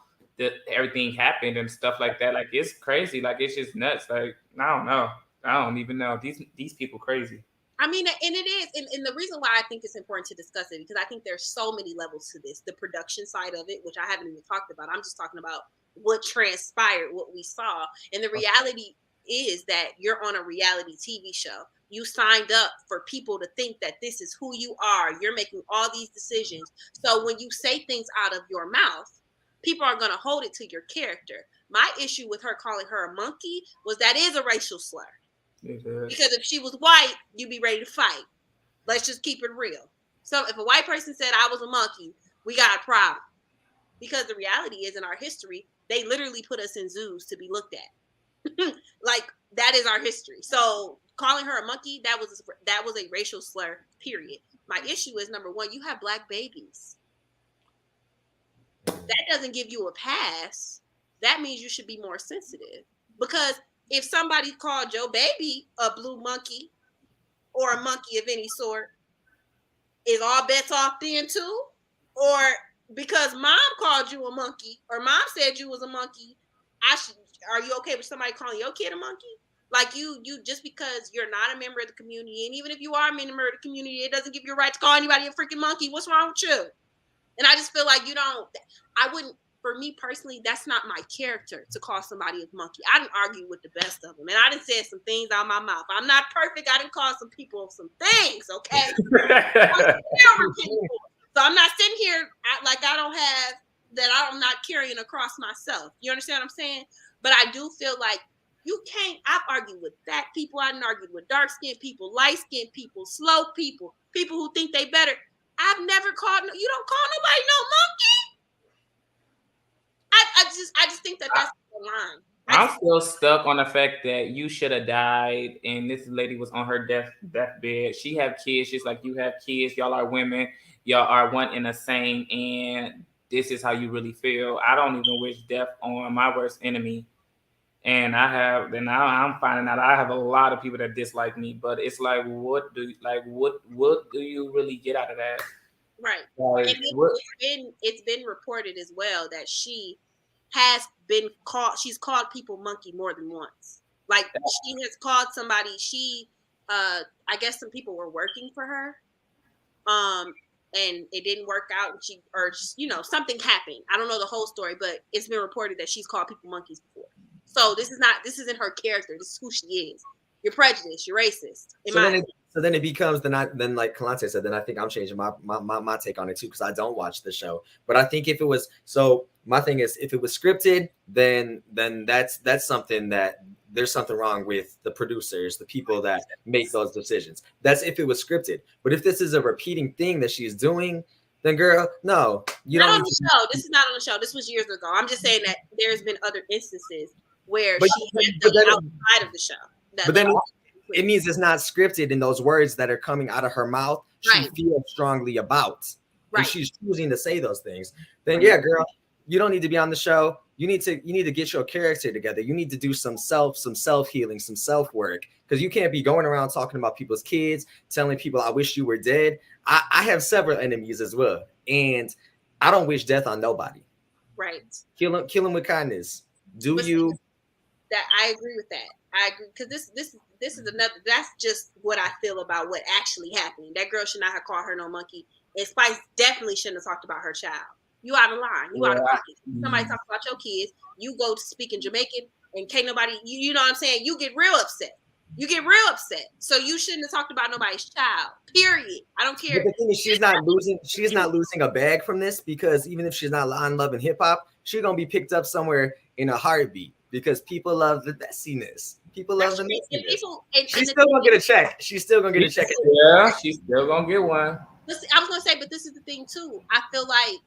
Speaker 3: everything happened and stuff like that. Like, it's crazy. Like, it's just nuts. Like, I don't know. I don't even know. These people crazy.
Speaker 2: I mean, and it is. And the reason why I think it's important to discuss it, because I think there's so many levels to this. The production side of it, which I haven't even talked about. I'm just talking about what transpired, what we saw. And the reality is that you're on a reality TV show. You signed up for people to think that this is who you are. You're making all these decisions. So when you say things out of your mouth, people are going to hold it to your character. My issue with her calling her a monkey was that is a racial slur. Because if she was white, you'd be ready to fight. Let's just keep it real. So if a white person said I was a monkey, we got a problem. Because the reality is, in our history, they literally put us in zoos to be looked at. Like, that is our history. So calling her a monkey, that was a racial slur, period. My issue is, number one, you have Black babies. That doesn't give you a pass. That means you should be more sensitive. Because if somebody called your baby a blue monkey or a monkey of any sort, is all bets off then too? Or because mom called you a monkey or mom said you was a monkey, are you okay with somebody calling your kid a monkey? Like, you just because you're not a member of the community, and even if you are a member of the community, it doesn't give you a right to call anybody a freaking monkey. What's wrong with you? And I just feel like for me personally, that's not my character to call somebody a monkey. I didn't argue with the best of them. And I done said some things out my mouth. I'm not perfect. I didn't call some people some things, okay? So So I'm not sitting here like I don't have that. I'm not carrying across myself. You understand what I'm saying? But I do feel like you can't. I've argued with fat people. I've argued with dark skinned people, light skinned people, slow people, people who think they better. I've never called. You don't call nobody no monkey. I just think that that's the line.
Speaker 3: I'm still stuck on the fact that you should have died, and this lady was on her deathbed. She have kids just like you have kids. Y'all are women. Y'all are one and the same, and this is how you really feel. I don't even wish death on my worst enemy, and now I'm finding out I have a lot of people that dislike me. But it's like, what do you really get out of that?
Speaker 2: Right.
Speaker 3: Like,
Speaker 2: and it's been reported as well that she has been called. She's called people monkey more than once. Like she has called somebody. I guess some people were working for her, and it didn't work out. And something happened. I don't know the whole story, but it's been reported that she's called people monkeys before. So this isn't her character. This is who she is. You're prejudiced. You're racist.
Speaker 1: So then it becomes then like Kalontae said, then I think I'm changing my take on it too, because I don't watch the show. But I think if it was my thing is, if it was scripted, then that's something that there's something wrong with the producers, the people that make those decisions. That's if it was scripted. But if this is a repeating thing that she's doing, then girl, no, you don't.
Speaker 2: Not on the show. This is not on the show. This was years ago. I'm just saying that there's been other instances where she had them outside of the show. But then
Speaker 1: it means it's not scripted in those words that are coming out of her mouth. She feels strongly about, and she's choosing to say those things. Then yeah, girl, you don't need to be on the show. You need to get your character together. You need to do some self healing, some self work, because you can't be going around talking about people's kids, telling people I wish you were dead. I have several enemies as well, and I don't wish death on nobody.
Speaker 2: Right.
Speaker 1: Kill them with kindness.
Speaker 2: That I agree with that. I agree, because this is another. That's just what I feel about what actually happened. That girl should not have called her no monkey, and Spice definitely shouldn't have talked about her child. You out of line. You out of pocket. Somebody talks about your kids. You go to speak in Jamaican, and can't nobody. You know what I'm saying? You get real upset. So you shouldn't have talked about nobody's child. Period. I don't care.
Speaker 1: But the thing is, she's not losing a bag from this, because even if she's not on Love and Hip Hop, she's gonna be picked up somewhere in a heartbeat, because people love the messiness. People love the messiness. She's still gonna get a check.
Speaker 3: Yeah, she's still gonna get one.
Speaker 2: Listen, I was gonna say, but this is the thing too. I feel like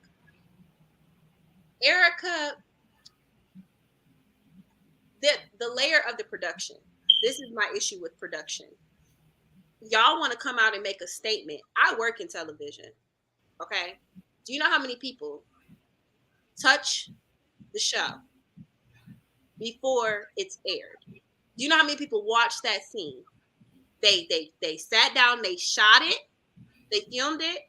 Speaker 2: Erica, the layer of the production. This is my issue with production. Y'all want to come out and make a statement. I work in television. Okay. Do you know how many people touch the show before it's aired? Do you know how many people watch that scene? They sat down, they shot it, they filmed it.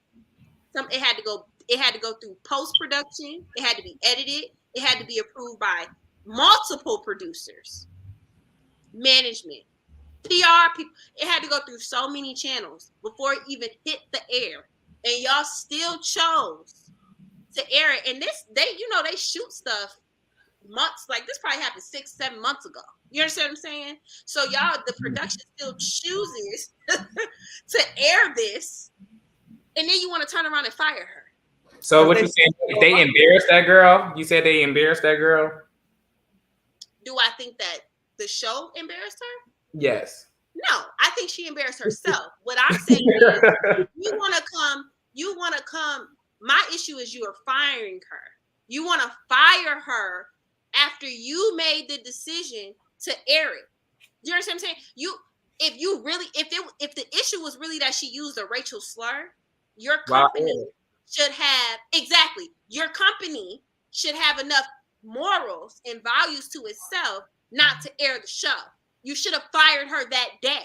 Speaker 2: It had to go through post-production, it had to be edited, it had to be approved by multiple producers, management, PR people. It had to go through so many channels before it even hit the air. And y'all still chose to air it. And they shoot stuff months, like this probably happened 6-7 months ago. You understand what I'm saying? So y'all, the production still chooses to air this, and then you want to turn around and fire her.
Speaker 3: So what you saying? They embarrassed that girl? You said they embarrassed that girl?
Speaker 2: Do I think that the show embarrassed her?
Speaker 3: Yes.
Speaker 2: No, I think she embarrassed herself. What I'm saying is, you want to come. My issue is you are firing her. You want to fire her after you made the decision to air it. Do you understand what I'm saying? If the issue was really that she used a racial slur, your company should have enough morals and values to itself not to air the show. You should have fired her that day.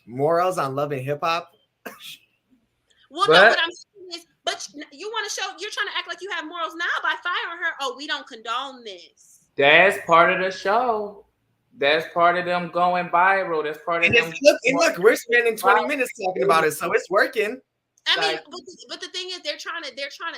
Speaker 1: Morals on Love and Hip Hop?
Speaker 2: Well, no, what I'm saying is, but you want to show, you're trying to act like you have morals now by firing her. Oh, we don't condone this.
Speaker 3: That's part of the show. That's part of them going viral. That's part of them.
Speaker 1: Look, we're spending 20 minutes talking about it, so it's working.
Speaker 2: I mean, but the thing is, they're trying to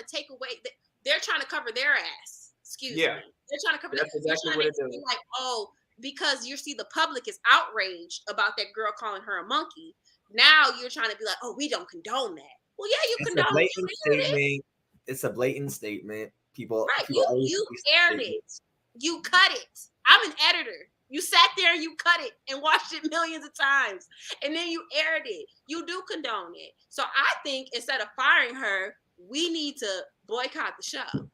Speaker 2: take away. They're trying to cover their ass. Excuse me. They're trying to cover.
Speaker 3: That's exactly what it is.
Speaker 2: Like, oh, because you see the public is outraged about that girl calling her a monkey. Now you're trying to be like, oh, we don't condone that. Well, yeah, you
Speaker 1: It's a
Speaker 2: condone
Speaker 1: blatant
Speaker 2: it.
Speaker 1: statement. It's a blatant statement. People
Speaker 2: Right.
Speaker 1: always
Speaker 2: You
Speaker 1: use
Speaker 2: aired
Speaker 1: statements.
Speaker 2: it. You cut it. I'm an editor. You sat there and you cut it and watched it millions of times. And then you aired it. You do condone it. So I think instead of firing her, we need to boycott the show.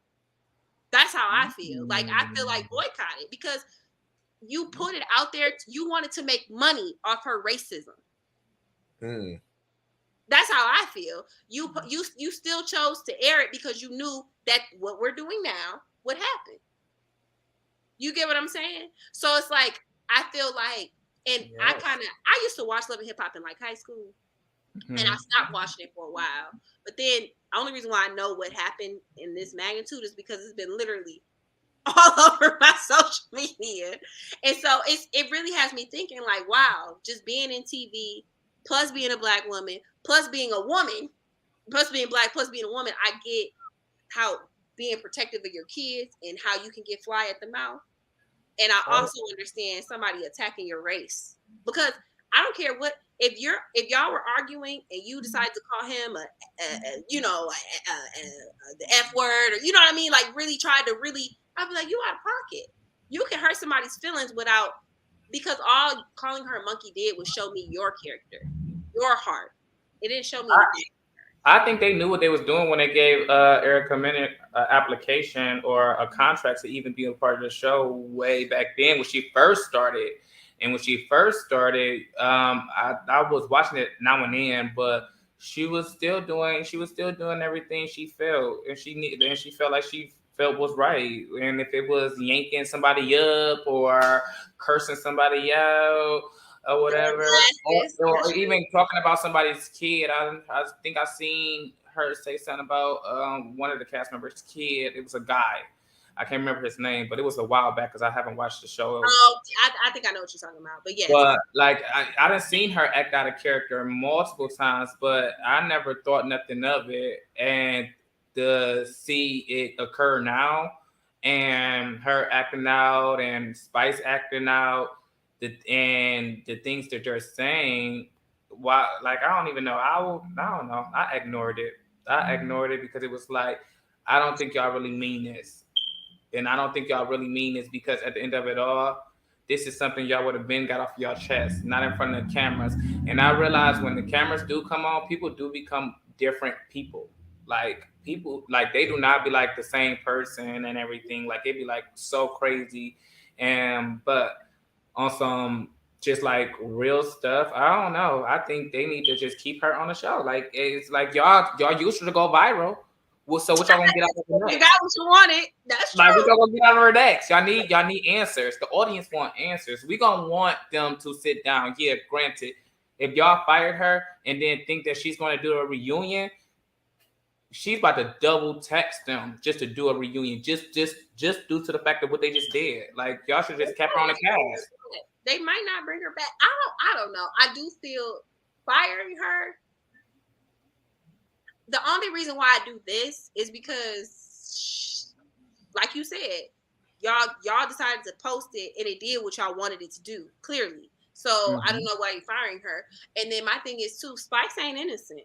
Speaker 2: That's how I feel. Like, I feel like boycott it because you put it out there. You wanted to make money off her racism.
Speaker 1: Mm.
Speaker 2: That's how I feel. You still chose to air it because you knew that what we're doing now would happen. You get what I'm saying? So it's like, I feel like, and
Speaker 3: Yes.
Speaker 2: I used to watch Love and Hip Hop in like high school, and I stopped watching it for a while. But then the only reason why I know what happened in this magnitude is because it's been literally all over my social media. And so it really has me thinking like, wow, just being in TV, plus being a Black woman, plus being a woman, plus being Black, plus being a woman, I get how being protective of your kids and how you can get fly at the mouth. And I also understand somebody attacking your race, because I don't care what, if y'all were arguing and you decide to call him the F word, or you know what I mean, like really try to I'd be like, you out of pocket. You can hurt somebody's feelings because all calling her a monkey did was show me your character, your heart. It didn't show me anything.
Speaker 3: I think they knew what they was doing when they gave Erica Mena an application or a contract to even be a part of the show way back then when she first started. And when she first started, I was watching it now and then, but she was still doing everything she felt, and she felt like she felt was right. And if it was yanking somebody up or cursing somebody out or whatever, or even talking about somebody's kid. I think I seen her say something about one of the cast members' kid. It was a guy. I can't remember his name, but it was a while back because I haven't watched the show.
Speaker 2: Oh, I think I know what you're talking about, but yes.
Speaker 3: But like I done seen her act out of character multiple times, but I never thought nothing of it. And to see it occur now, and her acting out, and Spice acting out, and the things that they're saying, why? Like I don't even know. I don't know. I ignored it. Because it was like, I don't think y'all really mean this. And I don't think y'all really mean this, because at the end of it all, this is something y'all would have been got off your chest, not in front of the cameras. And I realize when the cameras do come on, people do become different people. Like people, like they do not be like the same person and everything. Like it'd be like so crazy. But on some just like real stuff, I don't know. I think they need to just keep her on the show. Like it's like y'all used to go viral. Well, so what y'all gonna get out of her next?
Speaker 2: You got what you wanted. That's true.
Speaker 3: Like what y'all gonna get out of her next? Y'all need answers. The audience want answers. We gonna want them to sit down. Yeah, granted, if y'all fired her and then think that she's gonna do a reunion, she's about to double text them just to do a reunion. Just due to the fact of what they just did. Like y'all should just kept her on the cast.
Speaker 2: They might not bring her back. I don't know. I do feel firing her. The only reason why I do this is because, like you said, y'all decided to post it and it did what y'all wanted it to do, clearly. So I don't know why you're firing her. And then my thing is too, Spice ain't innocent.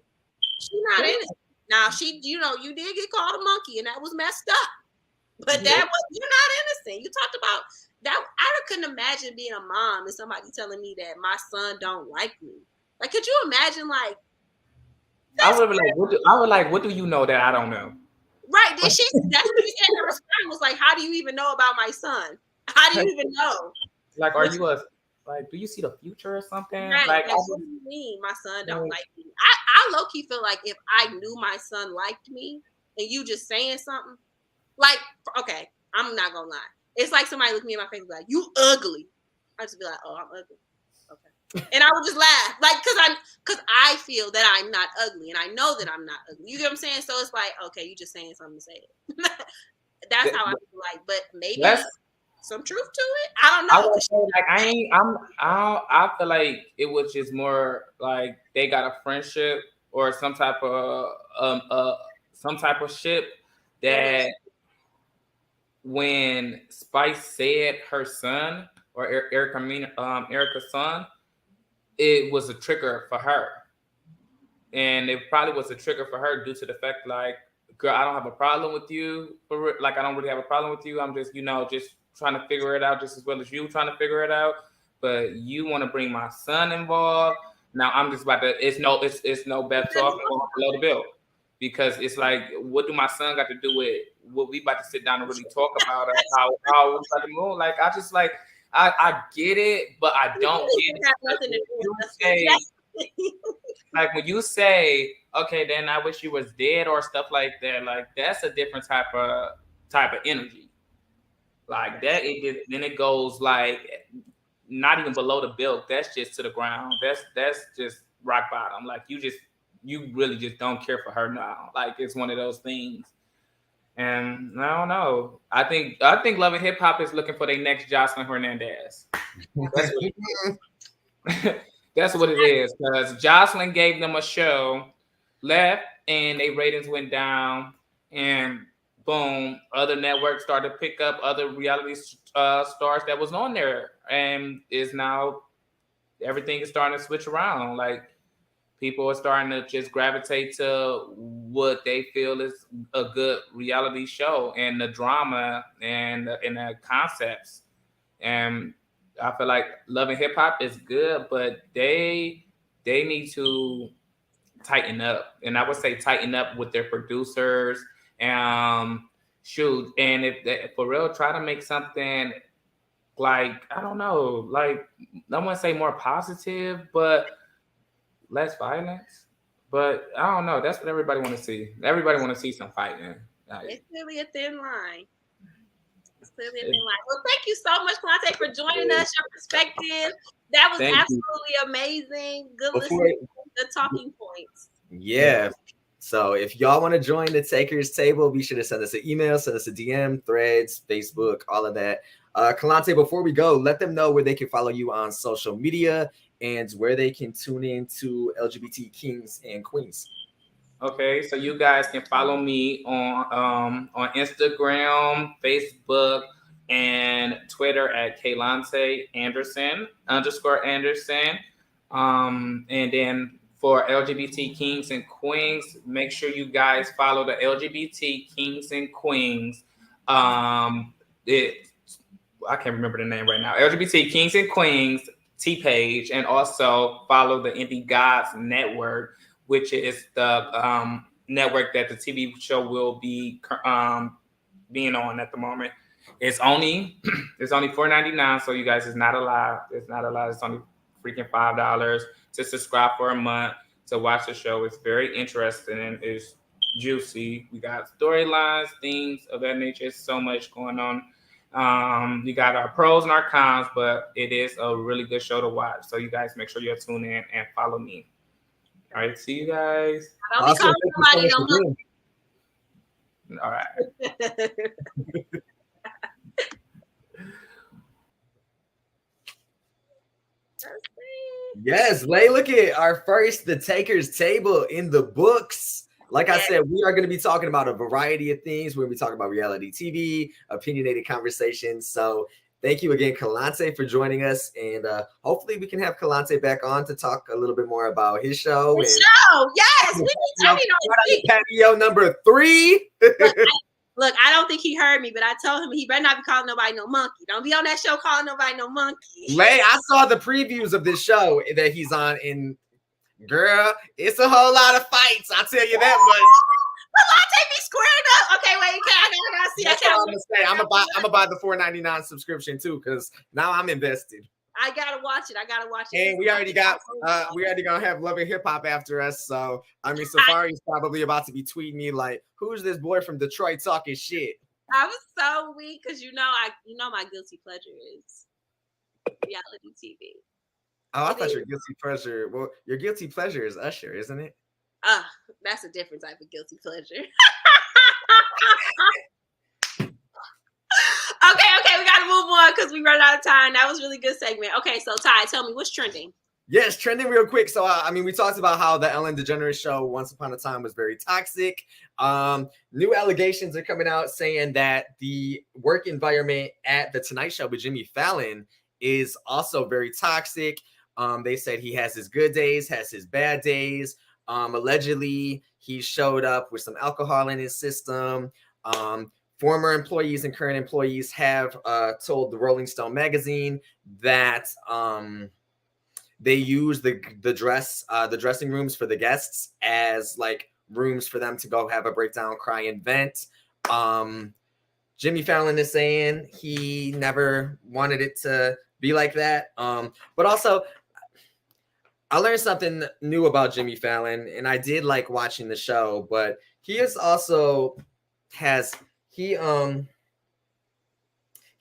Speaker 2: She's not innocent. Now you did get called a monkey and that was messed up. But you're not innocent. You talked about that. I couldn't imagine being a mom and somebody telling me that my son don't like me. Like, could you imagine like,
Speaker 3: I would be like, what do you know that I don't know?
Speaker 2: Right. Then that's what she said. Her response was like, how do you even know about my son? How do you even know?
Speaker 3: Like, are you do you see the future or something?
Speaker 2: Right.
Speaker 3: Like,
Speaker 2: what do you mean my son don't like me? I low-key feel like if I knew my son liked me and you just saying something, like, okay, I'm not gonna lie. It's like somebody look me in my face and be like, you ugly. I just be like, oh, I'm ugly. Okay. And I would just laugh. Like, cause I feel that I'm not ugly and I know that I'm not ugly. You get what I'm saying? So it's like, okay, you just saying something to say it. That's how I feel like, but maybe some truth to it. I don't know.
Speaker 3: I would say, like, I feel like it was just more like they got a friendship or some type of ship that when Spice said her son or Erica's son, it was a trigger for her. And it probably was a trigger for her due to the fact, like, girl, I don't have a problem with you. Like, I don't really have a problem with you. I'm just, just trying to figure it out just as well as you trying to figure it out. But you want to bring my son involved. Now I'm just about to, it's no bets off below the bill. Because it's like, what do my son got to do with what we about to sit down and really talk about, how we about to move? Like, I just like, I get it, but I don't get it. Like when you say, okay, then I wish you was dead or stuff like that, like that's a different type of energy. Like that, then it goes like not even below the belt. That's just to the ground. That's just rock bottom. Like you really just don't care for her now. Like it's one of those things. And I don't know. I think Love and Hip Hop is looking for their next Jocelyn Hernandez. That's what it is. Because Jocelyn gave them a show, left, and their ratings went down, and boom, other networks started to pick up other reality stars that was on there, and is now everything is starting to switch around. Like people are starting to just gravitate to what they feel is a good reality show and the drama and the concepts. And I feel like Love and Hip Hop is good, but they need to tighten up. And I would say tighten up with their producers. Shoot, and if they, for real, try to make something like, I don't know, like I want to say more positive, but less violence. But I don't know. That's what everybody want to see. Everybody want to see some fighting. Like,
Speaker 2: it's really a thin line. Well, thank you so much, Kalontae, for joining us. Your perspective, that was absolutely amazing. Good listening to the talking points.
Speaker 1: Yeah. So if y'all want to join the Takers Table, be sure to send us an email, send us a DM, Threads, Facebook, all of that. Kalontae, before we go, let them know where they can follow you on social media and where they can tune in to LGBT Kings and Queens.
Speaker 3: Okay, so you guys can follow me on Instagram, Facebook, and Twitter at Kalontae Anderson _Anderson. And then for LGBT Kings and Queens, make sure you guys follow the LGBT Kings and Queens. I can't remember the name right now. LGBT Kings and Queens T page, and also follow the Indie Gods Network, which is the network that the TV show will be being on at the moment. It's only $4.99, so you guys, it's not a lot. It's not a lot. It's only freaking $5 to subscribe for a month to watch the show. It's very interesting and it's juicy. We got storylines, things of that nature. It's so much going on. We got our pros and our cons, but it is a really good show to watch. So you guys make sure you tune in and follow me. All right, see you guys.
Speaker 2: Awesome.
Speaker 3: All right.
Speaker 1: Yes, Layy, look at our first The Takers Table in the books. Like I said, we are going to be talking about a variety of things. We're going to be talking about reality TV, opinionated conversations. So thank you again, Kalontae, for joining us. And hopefully we can have Kalontae back on to talk a little bit more about his show.
Speaker 2: Yes.
Speaker 1: Patio number 3.
Speaker 2: Look, I don't think he heard me, but I told him he better not be calling nobody no monkey. Don't be on that show calling nobody no monkey.
Speaker 1: Layy, I saw the previews of this show that he's on, and girl, it's a whole lot of fights. I'll tell you that much.
Speaker 2: Kalontae be squaring up. Okay, wait, I gotta see.
Speaker 1: That's what I'm gonna say. I'm gonna buy the $4.99 subscription too, because now I'm invested.
Speaker 2: I gotta watch it.
Speaker 1: And we already gonna have Love and Hip Hop after us. So I mean, Safari's probably about to be tweeting me like, "Who's this boy from Detroit talking shit?"
Speaker 2: I was so weak because my guilty pleasure is reality TV.
Speaker 1: Oh, I thought your guilty pleasure. Well, your guilty pleasure is Usher, isn't it?
Speaker 2: That's a different type of guilty pleasure. Okay, we got to move on because we run out of time. That was a really good segment. Okay, so Ty, tell me what's trending.
Speaker 1: Yes, trending real quick. So, I mean, we talked about how the Ellen DeGeneres show once upon a time was very toxic. New allegations are coming out saying that the work environment at The Tonight Show with Jimmy Fallon is also very toxic. They said he has his good days, has his bad days. Allegedly, he showed up with some alcohol in his system. Former employees and current employees have told the Rolling Stone magazine that they use the dressing rooms for the guests as like rooms for them to go have a breakdown, cry, and vent. Jimmy Fallon is saying he never wanted it to be like that. But also, I learned something new about Jimmy Fallon, and I did like watching the show. But he is also he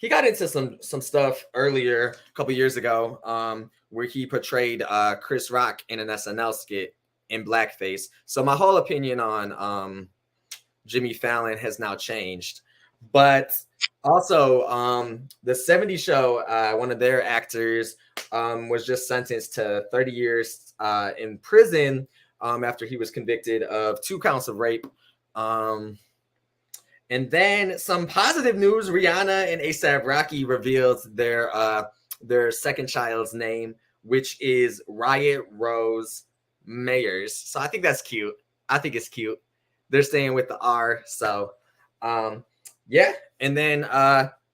Speaker 1: got into some stuff earlier a couple years ago, where he portrayed Chris Rock in an SNL skit in blackface. So my whole opinion on Jimmy Fallon has now changed. But also, the 70s Show, one of their actors was just sentenced to 30 years in prison after he was convicted of 2 counts of rape. And then some positive news: Rihanna and A$AP Rocky revealed their second child's name, which is Riot Rose Mayers. So I think that's cute. I think it's cute. They're staying with the R. So yeah. And then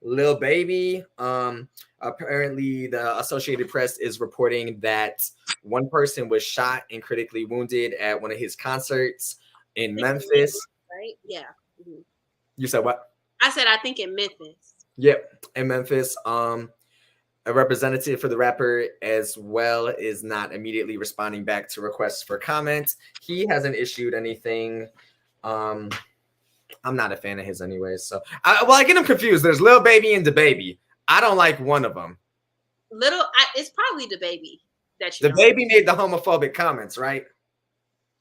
Speaker 1: Lil Baby, apparently the Associated Press is reporting that one person was shot and critically wounded at one of his concerts in Memphis.
Speaker 2: Right? Yeah. Mm-hmm.
Speaker 1: You said what?
Speaker 2: I said I think in Memphis.
Speaker 1: Yep, in Memphis. A representative for the rapper as well is not immediately responding back to requests for comment. He hasn't issued anything. I'm not a fan of his anyways. So, I get him confused. There's Lil Baby and DaBaby. I don't like one of them.
Speaker 2: It's probably DaBaby that you.
Speaker 1: DaBaby made the homophobic comments, right?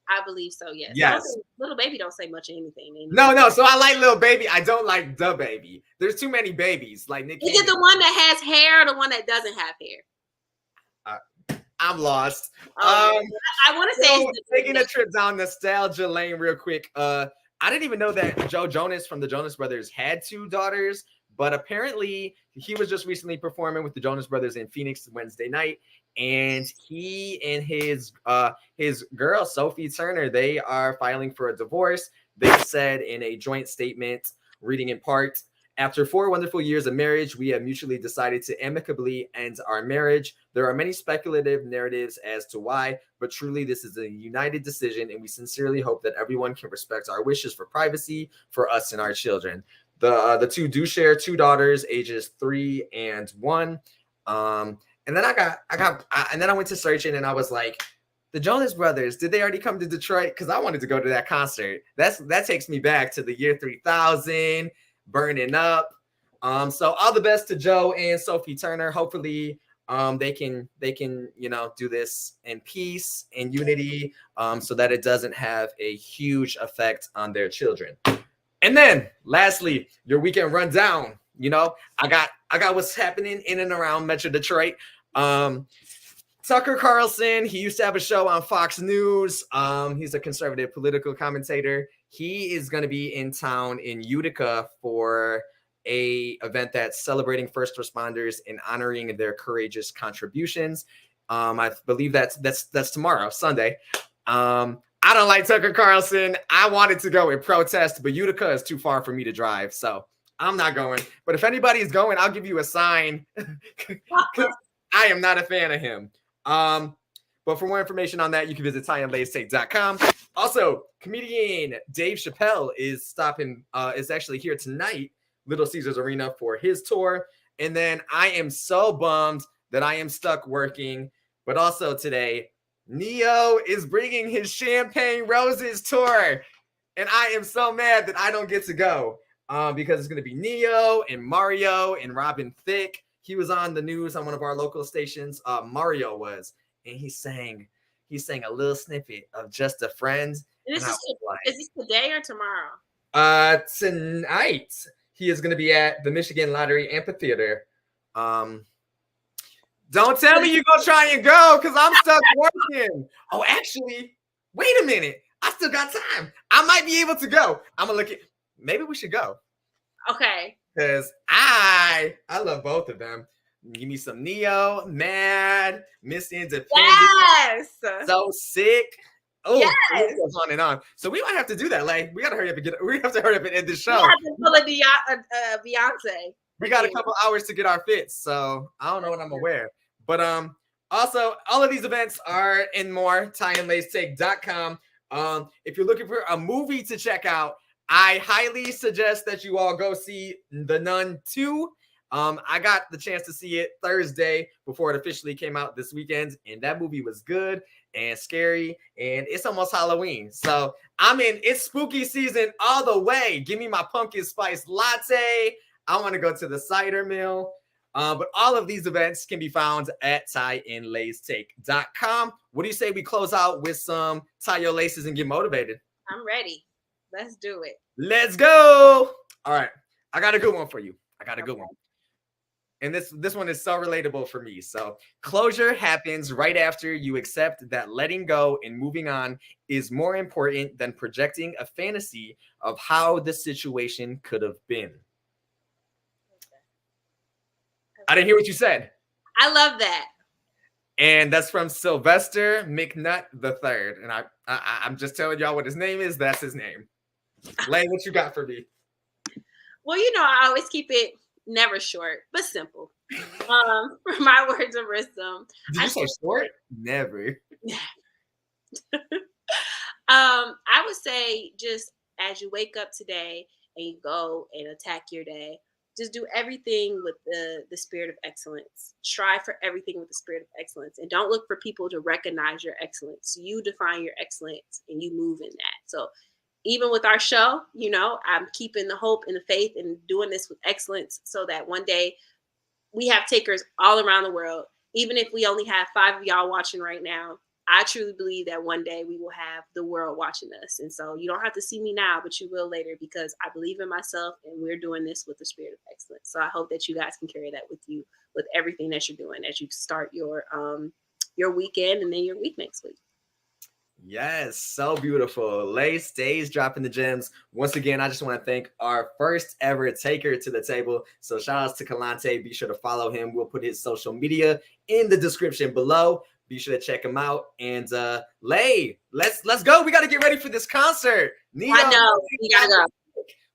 Speaker 2: I believe so. Yes.
Speaker 1: Yes.
Speaker 2: Lil Baby don't say much of anything.
Speaker 1: No. So I like Lil Baby. I don't like DaBaby. There's too many babies. Like Nick.
Speaker 2: Is it the one that has hair or the one that doesn't have hair?
Speaker 1: I'm lost.
Speaker 2: I want to say
Speaker 1: taking a trip down nostalgia lane real quick. I didn't even know that Joe Jonas from the Jonas Brothers had 2 daughters, but apparently he was just recently performing with the Jonas Brothers in Phoenix Wednesday night, and he and his girl Sophie Turner, they are filing for a divorce. They said in a joint statement, reading in part, "After 4 wonderful years of marriage, we have mutually decided to amicably end our marriage. There are many speculative narratives as to why, but truly this is a united decision, and we sincerely hope that everyone can respect our wishes for privacy for us and our children." The 2 do share 2 daughters, ages 3 and 1. And then I went to searching, and I was like, the Jonas Brothers, did they already come to Detroit? Because I wanted to go to that concert. That takes me back to the year 3000. Burning up. So all the best to Joe and Sophie Turner. Hopefully they can do this in peace and unity, so that it doesn't have a huge effect on their children. And then lastly, your weekend rundown. I got what's happening in and around Metro Detroit. Tucker Carlson, he used to have a show on Fox News. He's a conservative political commentator. He is going to be in town in Utica for a event that's celebrating first responders and honoring their courageous contributions. I believe that's tomorrow, Sunday. I don't like Tucker Carlson. I wanted to go and protest, but Utica is too far for me to drive, so I'm not going. But if anybody's going, I'll give you a sign. I am not a fan of him. But for more information on that, you can visit tyandlaystake.com. Also, comedian Dave Chappelle is actually here tonight, Little Caesars Arena, for his tour. And then I am so bummed that I am stuck working. But also today, Neo is bringing his Champagne Roses tour. And I am so mad that I don't get to go because it's going to be Neo and Mario and Robin Thicke. He was on the news on one of our local stations. Mario was. And he sang a little snippet of Just a Friend.
Speaker 2: Is this today or tomorrow?
Speaker 1: Tonight. He is going to be at the Michigan Lottery Amphitheater. Don't tell me you're going to try and go because I'm stuck working. Oh, actually, wait a minute. I still got time. I might be able to go. I'm going to look at, maybe we should go.
Speaker 2: Okay.
Speaker 1: Because I love both of them. Give me some Neo, Mad, Miss Independent.
Speaker 2: Yes.
Speaker 1: So sick. Oh,
Speaker 2: Yes.
Speaker 1: it goes on and on. So we might have to do that. Like, we have to hurry up and end this show.
Speaker 2: We have to pull a Beyonce.
Speaker 1: We got a couple hours to get our fits, so I don't know what I'm gonna wear. But also all of these events are and more, tyandlaystake.com. If you're looking for a movie to check out, I highly suggest that you all go see The Nun 2. I got the chance to see it Thursday before it officially came out this weekend, and that movie was good and scary, and it's almost Halloween. So I'm in, it's spooky season all the way. Give me my pumpkin spice latte. I want to go to the cider mill. But all of these events can be found at tyandlaystake.com. What do you say we close out with some tie your laces and get motivated?
Speaker 2: I'm ready. Let's do it.
Speaker 1: Let's go. All right. I got a good one for you. And this one is so relatable for me. So closure happens right after you accept that letting go and moving on is more important than projecting a fantasy of how the situation could have been. I didn't hear what you said.
Speaker 2: I love that.
Speaker 1: And that's from Sylvester McNutt III. And I'm just telling y'all what his name is. That's his name. Layy, what you got for me?
Speaker 2: Well, I always keep it never short, but simple. For my words of wisdom.
Speaker 1: Did you say short? Never.
Speaker 2: I would say just as you wake up today and you go and attack your day, just do everything with the spirit of excellence. Strive for everything with the spirit of excellence. And don't look for people to recognize your excellence. You define your excellence and you move in that. So even with our show, I'm keeping the hope and the faith and doing this with excellence so that one day we have takers all around the world. Even if we only have 5 of y'all watching right now, I truly believe that one day we will have the world watching us. And so you don't have to see me now, but you will later because I believe in myself and we're doing this with the spirit of excellence. So I hope that you guys can carry that with you with everything that you're doing as you start your weekend and then your week next week.
Speaker 1: Yes, so beautiful. Layy stays dropping the gems. Once again, I just want to thank our first ever taker to the table. So shout outs to Kalontae. Be sure to follow him. We'll put his social media in the description below. Be sure to check him out. And Layy, let's go. We got to get ready for this concert.
Speaker 2: I know. We got to go.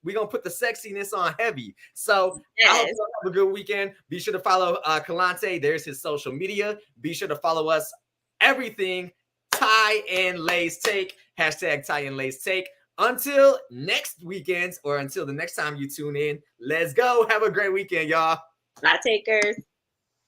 Speaker 1: We're going to put the sexiness on heavy. So
Speaker 2: yes.
Speaker 1: I hope you have a good weekend. Be sure to follow Kalontae. There's his social media. Be sure to follow us. Everything Ty and Lay's Take. Hashtag Ty and Lay's Take. Until next weekend or until the next time you tune in, let's go. Have a great weekend, y'all.
Speaker 2: Bye, takers.